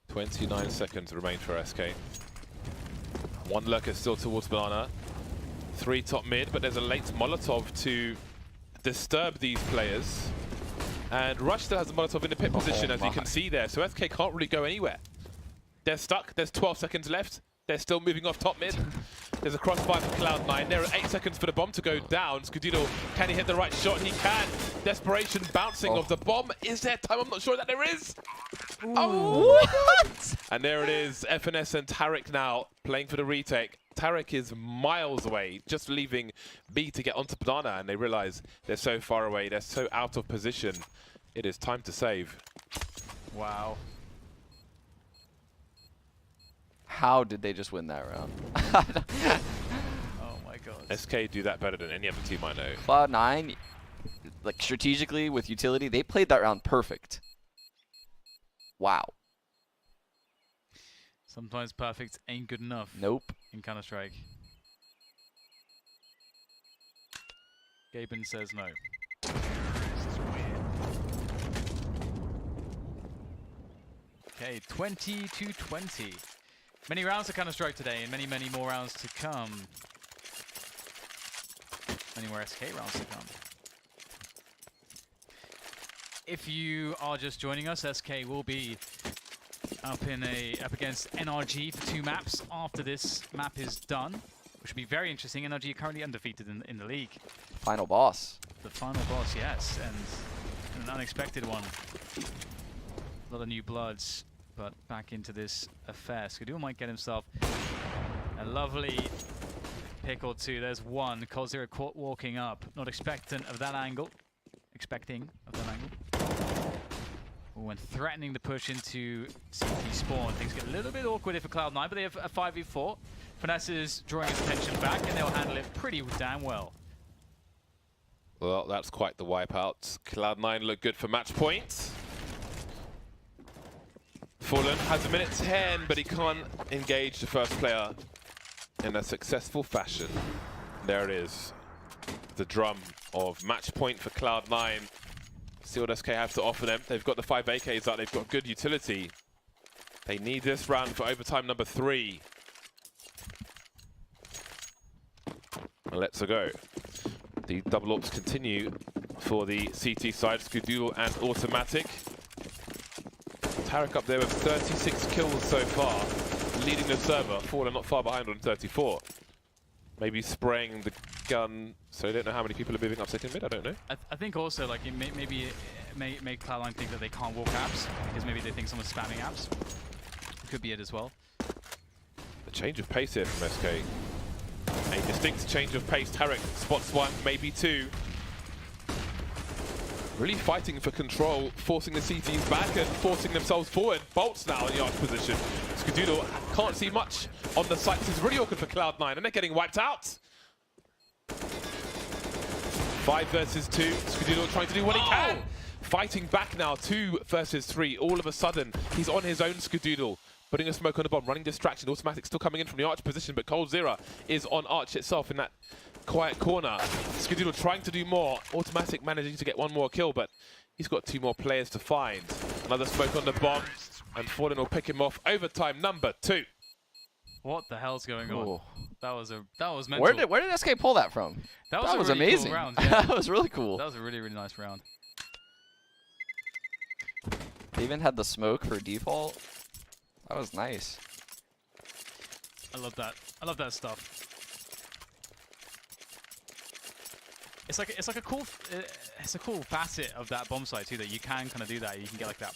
.29 seconds remain for SK. 1 lurker still towards banana. 3 top mid, but there's a late Molotov to disturb these players. And Rush still has the Molotov in the pit position, as you can see there. So SK can't really go anywhere. They're stuck. There's 12 seconds left. They're still moving off top mid. There's a crossfire for Cloud9. There are 8 seconds for the bomb to go down. Skudino, can he hit the right shot? He can. Desperation bouncing of the bomb. Is there time? I'm not sure that there is. Ooh. Oh, what? And there it is. FNS and Tarek now playing for the retake. Tarek is miles away, just leaving B to get onto banana, and they realize they're so far away. They're so out of position. It is time to save. Wow. How did they just win that round? Oh my god. SK do that better than any other team I know. Cloud9, like strategically with utility, they played that round perfect. Wow. Sometimes perfect ain't good enough. Nope. In Counter-Strike. Gaben says no. This is weird. Okay, 20-20. Many rounds of Counter-Strike today, and many, many more rounds to come. Many more SK rounds to come. If you are just joining us, SK will be up against NRG for 2 maps after this map is done, which will be very interesting. NRG are currently undefeated in the league. Final boss. The final boss, yes, and an unexpected one. A lot of new bloods. But back into this affair. Skudoo might get himself a lovely pick or 2. There's one. Kozira caught walking up. Not expectant of that angle. Expecting of that angle. When threatening the push into CT spawn. Things get a little bit awkward for Cloud9, but they have a 5v4. Finesse is drawing his attention back, and they'll handle it pretty damn well. Well, that's quite the wipeout. Cloud9 look good for match point. Fallen has a minute 10, but he can't engage the first player in a successful fashion. There it is. The drum of match point for Cloud9. See what SK have to offer them. They've got the 5 AKs out. They've got good utility. They need this round for overtime number 3. And let's go. The double ops continue for the CT side. Skudoo and Automatic. Tarek up there with 36 kills so far, leading the server. Fallen not far behind on 34. Maybe spraying the gun, so I don't know how many people are moving up second mid, I don't know. I think also, like, maybe make Cloud9 think that they can't walk apps because maybe they think someone's spamming apps. Could be it as well. A change of pace here from SK. A distinct change of pace. Tarek spots one, maybe two. Really fighting for control, forcing the CTs back and forcing themselves forward. Bolts now in the arch position. Skadoodle can't see much on the site. This is really awkward for Cloud9 and they're getting wiped out. 5 versus 2. Skadoodle trying to do what he can. Fighting back now, 2 versus 3. All of a sudden, he's on his own, Skadoodle. Putting a smoke on the bomb, running distraction. Automatic still coming in from the arch position, but coldzera is on arch itself in that quiet corner. Skadoodle trying to do more. Automatic managing to get one more kill, but he's got 2 more players to find. Another smoke on the bomb, and Fallen will pick him off. Overtime number 2. What the hell's going on? Ooh. That was mental. Where did SK pull that from? That was a really amazing. cool round. Yeah. That was really cool. That was a really, really nice round. They even had the smoke for default. That was nice. I love that. I love that stuff. It's like a cool facet of that bomb site too, that you can kind of do that. You can get like that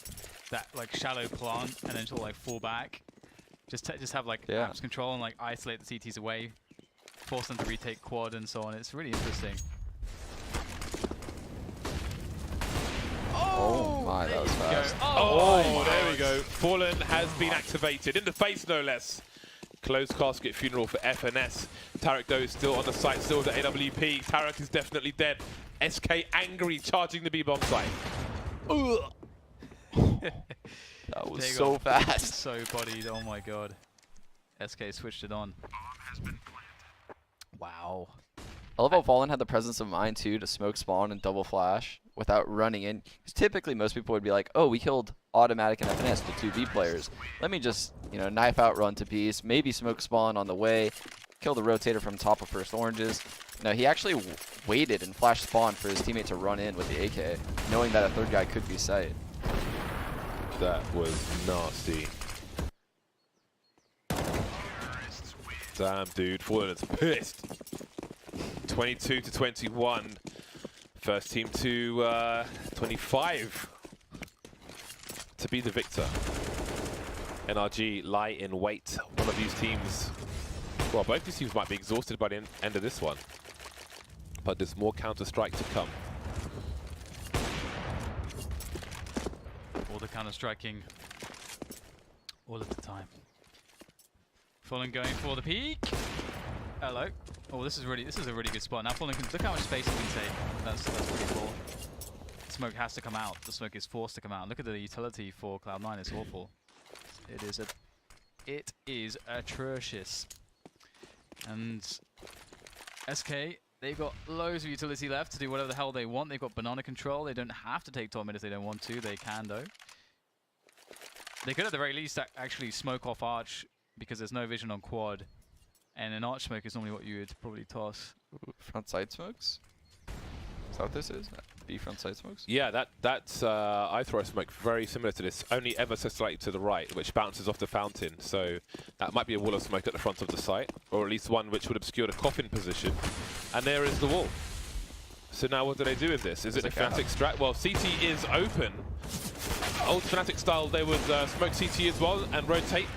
like shallow plant and then sort of like fall back. Just have like apps control and like isolate the CTs away, force them to retake quad and so on. It's really interesting. Oh my, that was fast. Oh, there we go. Fallen has been activated. In the face, no less. Closed casket funeral for FNS. Tarek, though, is still on the site, still with the AWP. Tarek is definitely dead. SK angry, charging the B-bomb site. That was so fast. So bodied, oh my god. SK switched it on. Wow. I love how Fallen had the presence of mind too to smoke spawn and double flash without running in. Because typically most people would be like, oh, we killed Automatic and FNS, the 2B players. Let me just, you know, knife out, run to piece, maybe smoke spawn on the way, kill the rotator from top of first oranges. No, he actually waited and flashed spawn for his teammate to run in with the AK, knowing that a third guy could be sight. That was nasty. Damn, dude. Fallen is pissed. 22 to 21. First team to 25 to be the victor. NRG lie in wait. One of these teams, well, both these teams might be exhausted by the end of this one. But there's more Counter-Strike to come. All the counter-striking all of the time. Fallen going for the peak. Hello. Oh, this is a really good spot. Now Fallen can look how much space he can take. That's pretty cool. The smoke has to come out. The smoke is forced to come out. Look at the utility for Cloud9. It's awful. It is atrocious. And SK, they've got loads of utility left to do whatever the hell they want. They've got banana control. They don't have to take top mid if they don't want to. They can though. They could at the very least actually smoke off arch because there's no vision on quad. And an arch smoke is normally what you would probably toss. Ooh, front side smokes? Is that what this is? B front side smokes? Yeah, that's I throw a smoke very similar to this, only ever so slightly to the right, which bounces off the fountain. So that might be a wall of smoke at the front of the site, or at least one which would obscure the coffin position. And there is the wall. So now what do they do with this? Is it a Fnatic strat? Well, CT is open. Old Fnatic style, they would smoke CT as well and rotate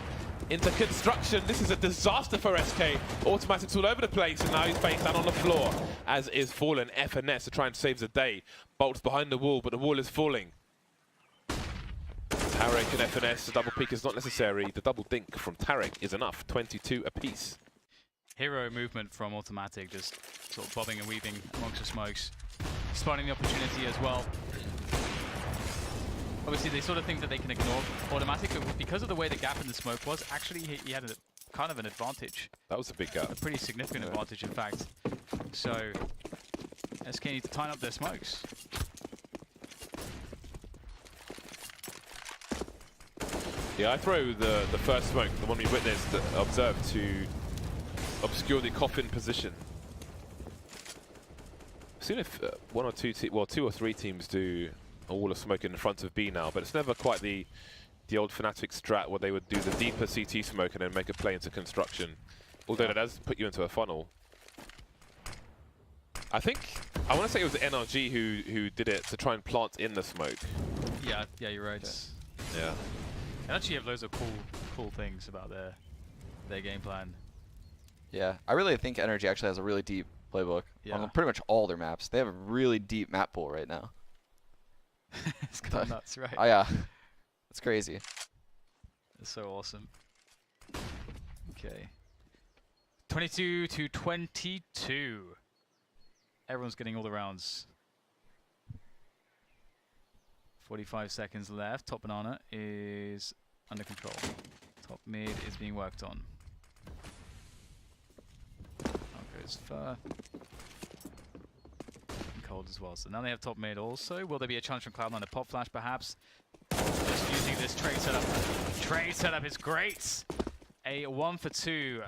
into construction. This is a disaster for SK. Automatics all over the place, and now he's face down on the floor, as is Fallen. FNS to try and save the day. Bolts behind the wall, but the wall is falling. Tarek and FNS, the double peek is not necessary. The double dink from Tarek is enough. 22 apiece. Hero movement from Automatic, just sort of bobbing and weaving amongst the smokes. Spotting the opportunity as well. Obviously, they sort of think that they can ignore Automatic, but because of the way the gap in the smoke was, actually he had kind of an advantage. That was a big gap. A pretty significant advantage, in fact. So, SK need to tighten up their smokes. Yeah, I throw the first smoke, the one we witnessed, observed, to obscure the coffin position. I've seen if one or two, two or three teams do a wall of smoke in front of B now, but it's never quite the old Fnatic strat where they would do the deeper CT smoke and then make a play into construction. Although that does put you into a funnel. I want to say it was NRG who did it to try and plant in the smoke. Yeah, you're right. Okay. Yeah. And actually have loads of cool things about their game plan. Yeah, I really think NRG actually has a really deep playbook on pretty much all their maps. They have a really deep map pool right now. It's kind of nuts, right? Oh yeah, it's crazy. It's so awesome. Okay. 22 to 22. Everyone's getting all the rounds. 45 seconds left. Top banana is under control. Top mid is being worked on. Now goes fur. And cold as well. So now they have top mid also. Will there be a chance from Cloud9 to pop flash perhaps? Just using this trade setup. Trade setup is great! A 1 for 2.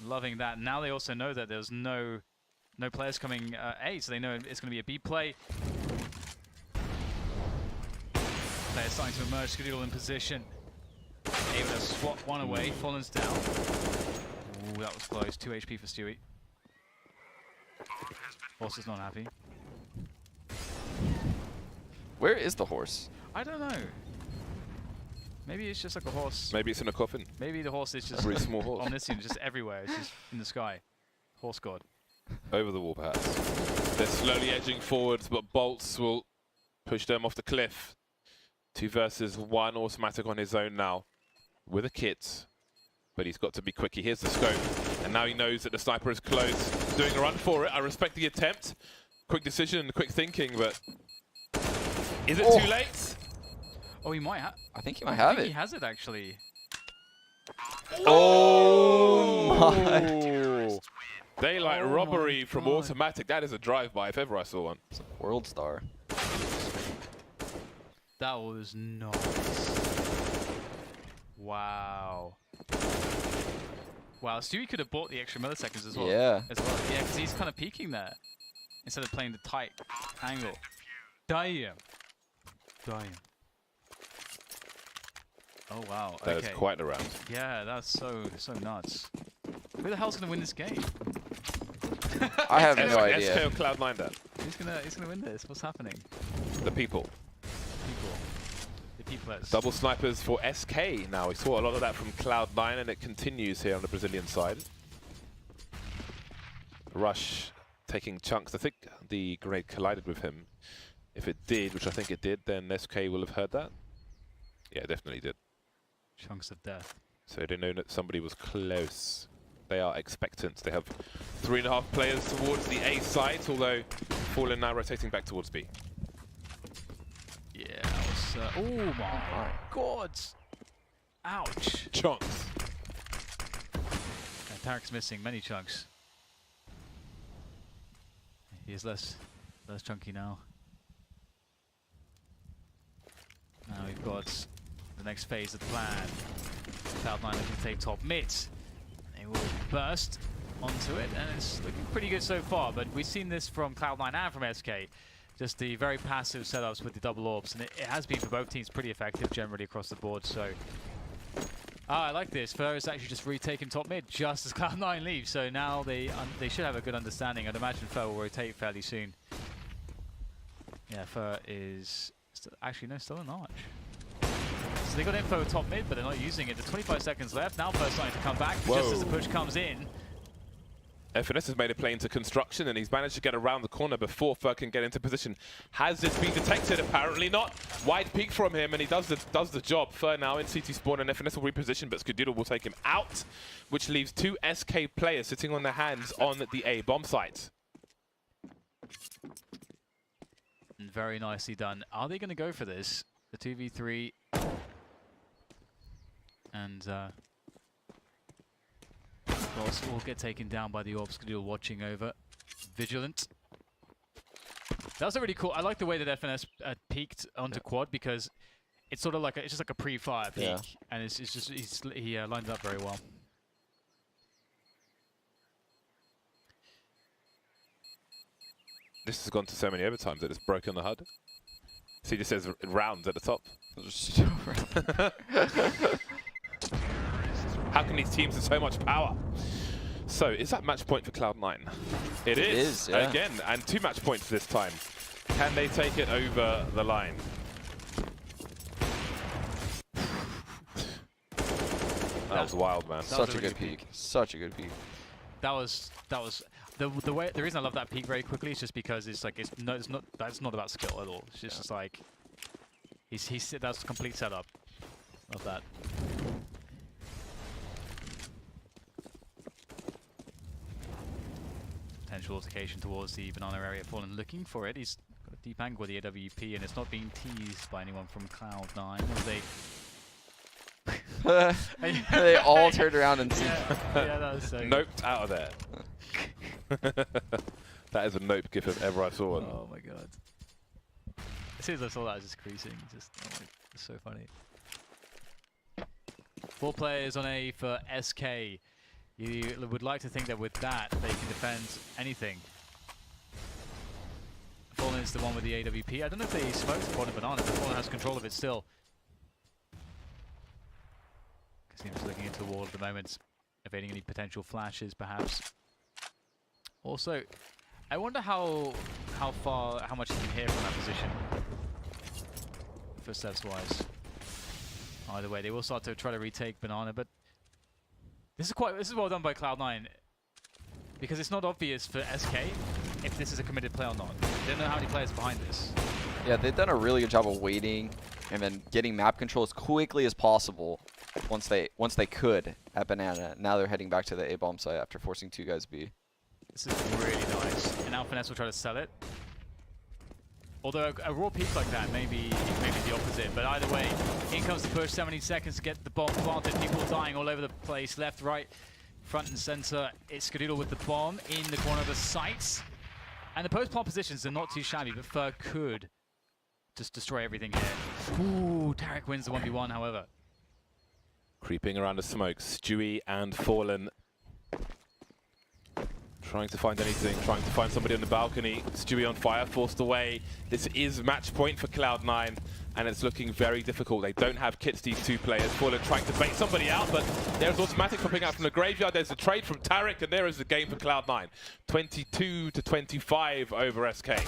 Loving that. Now they also know that there's no players coming A, so they know it's going to be a B play. Players starting to emerge, Skadoodle in position. Able to swap one away, Fallen's down. Ooh, that was close. 2 HP for Stewie. Horse is not happy. Where is the horse? I don't know. Maybe it's just like a horse. Maybe it's in a coffin. Maybe the horse is just a really small horse. omniscient, just everywhere. It's just in the sky. Horse god. Over the wall, perhaps. They're slowly edging forwards, but Bolts will push them off the cliff. 2 versus 1 automatic on his own now, with a kit. But he's got to be quick. He hears the scope, and now he knows that the sniper is close. Doing a run for it. I respect the attempt. Quick decision and quick thinking, but is it too late? Oh, he might have. I think he might have it. He has it actually. Oh! My. Daylight robbery from automatic. That is a drive-by if ever I saw one. World star. That was nice. Wow. Wow, Stewie could have bought the extra milliseconds as well. Yeah. Yeah, because he's kind of peeking there instead of playing the tight angle. Damn. Oh wow. That is quite a round. Yeah, that's so nuts. Who the hell's gonna win this game? I have no idea. SK or Cloud9 that. Who's gonna win this? What's happening? The people. The peoplers. Double snipers for SK now. We saw a lot of that from Cloud9 and it continues here on the Brazilian side. Rush taking chunks. I think the grenade collided with him. If it did, which I think it did, then SK will have heard that. Yeah, it definitely did. Chunks of death. So they know that somebody was close. They are expectant. They have 3.5 players towards the A site, although Fallen now rotating back towards B. Yeah, that was... oh my god! Ouch! Chunks. And Tarek's missing many chunks. He is less chunky now. Now we've got the next phase of the plan. Cloud9 looking to take top mid. They will burst onto it, and it's looking pretty good so far, but we've seen this from Cloud9 and from SK. Just the very passive setups with the double orbs, and it has been for both teams pretty effective generally across the board, so... I like this. Fur is actually just retaking top mid just as Cloud9 leaves, so now they should have a good understanding. I'd imagine Fur will rotate fairly soon. Yeah, Fur is... actually, no, still an arch. So they got info top mid, but they're not using it. There's 25 seconds left. Now Fur's starting to come back just as the push comes in. FNS has made a play into construction and he's managed to get around the corner before Fur can get into position. Has this been detected? Apparently not. Wide peek from him and he does the job. Fur now in CT spawn and FNS will reposition, but Skadoodle will take him out, which leaves 2 SK players sitting on their hands on the A bomb site. Very nicely done. Are they going to go for this? The 2v3 and of course will get taken down by the Orbs. Skadoodle watching over. Vigilant. That was a really cool. I like the way that FNS peeked onto quad because it's sort of like it's just like a pre-fire peek, and it's just he lined up very well. This has gone to so many overtimes that it's broken the HUD. See, it just says rounds at the top. How can these teams have so much power? So, is that match point for Cloud9? It is, yeah. again, and 2 match points this time. Can they take it over the line? That was wild, man. Such a good peak. Such a good peak. That was the way. The reason I love that peak very quickly is just because it's like that's not about skill at all. It's just like that's a complete setup of that. Potential altercation towards the banana area. Fallen looking for it. He's got a deep angle with the AWP, and it's not being teased by anyone from Cloud9 as they. They all turned around and yeah, that was so good. Noped out of there. That is a nope gif if ever I saw one. Oh my god. As soon as I saw that, I was just creasing. Just, oh my, it's so funny. 4 players on A for SK. You would like to think that with that, they can defend anything. Fallen is the one with the AWP. I don't know if they smoked the bottom banana, but Fallen has control of it still. Seems looking into the wall at the moment, evading any potential flashes, perhaps. Also, I wonder how much you can hear from that position. Footsteps wise. Either way, they will start to try to retake banana, but this is well done by Cloud9 because it's not obvious for SK if this is a committed play or not. They don't know how many players behind this. Yeah, they've done a really good job of waiting and then getting map control as quickly as possible once they could at banana. Now they're heading back to the A bomb site after forcing 2 guys B. This is really nice. And now Finesse will try to sell it. Although a raw peak like that may be the opposite, but either way, in comes the push, 17 seconds to get the bomb planted, people dying all over the place, left, right, front and center. It's Skadoodle with the bomb in the corner of the sights. And the post-plant positions are not too shabby, but Fur could just destroy everything here. Ooh, Tarek wins the 1v1, however. Creeping around the smoke, Stewie and Fallen. Trying to find anything, trying to find somebody on the balcony. Stewie on fire, forced away. This is match point for Cloud9, and it's looking very difficult. They don't have kits, these 2 players. Fallen trying to bait somebody out, but there's automatic popping out from the graveyard. There's a trade from Tarek, and there is the game for Cloud9. 22-25 over SK.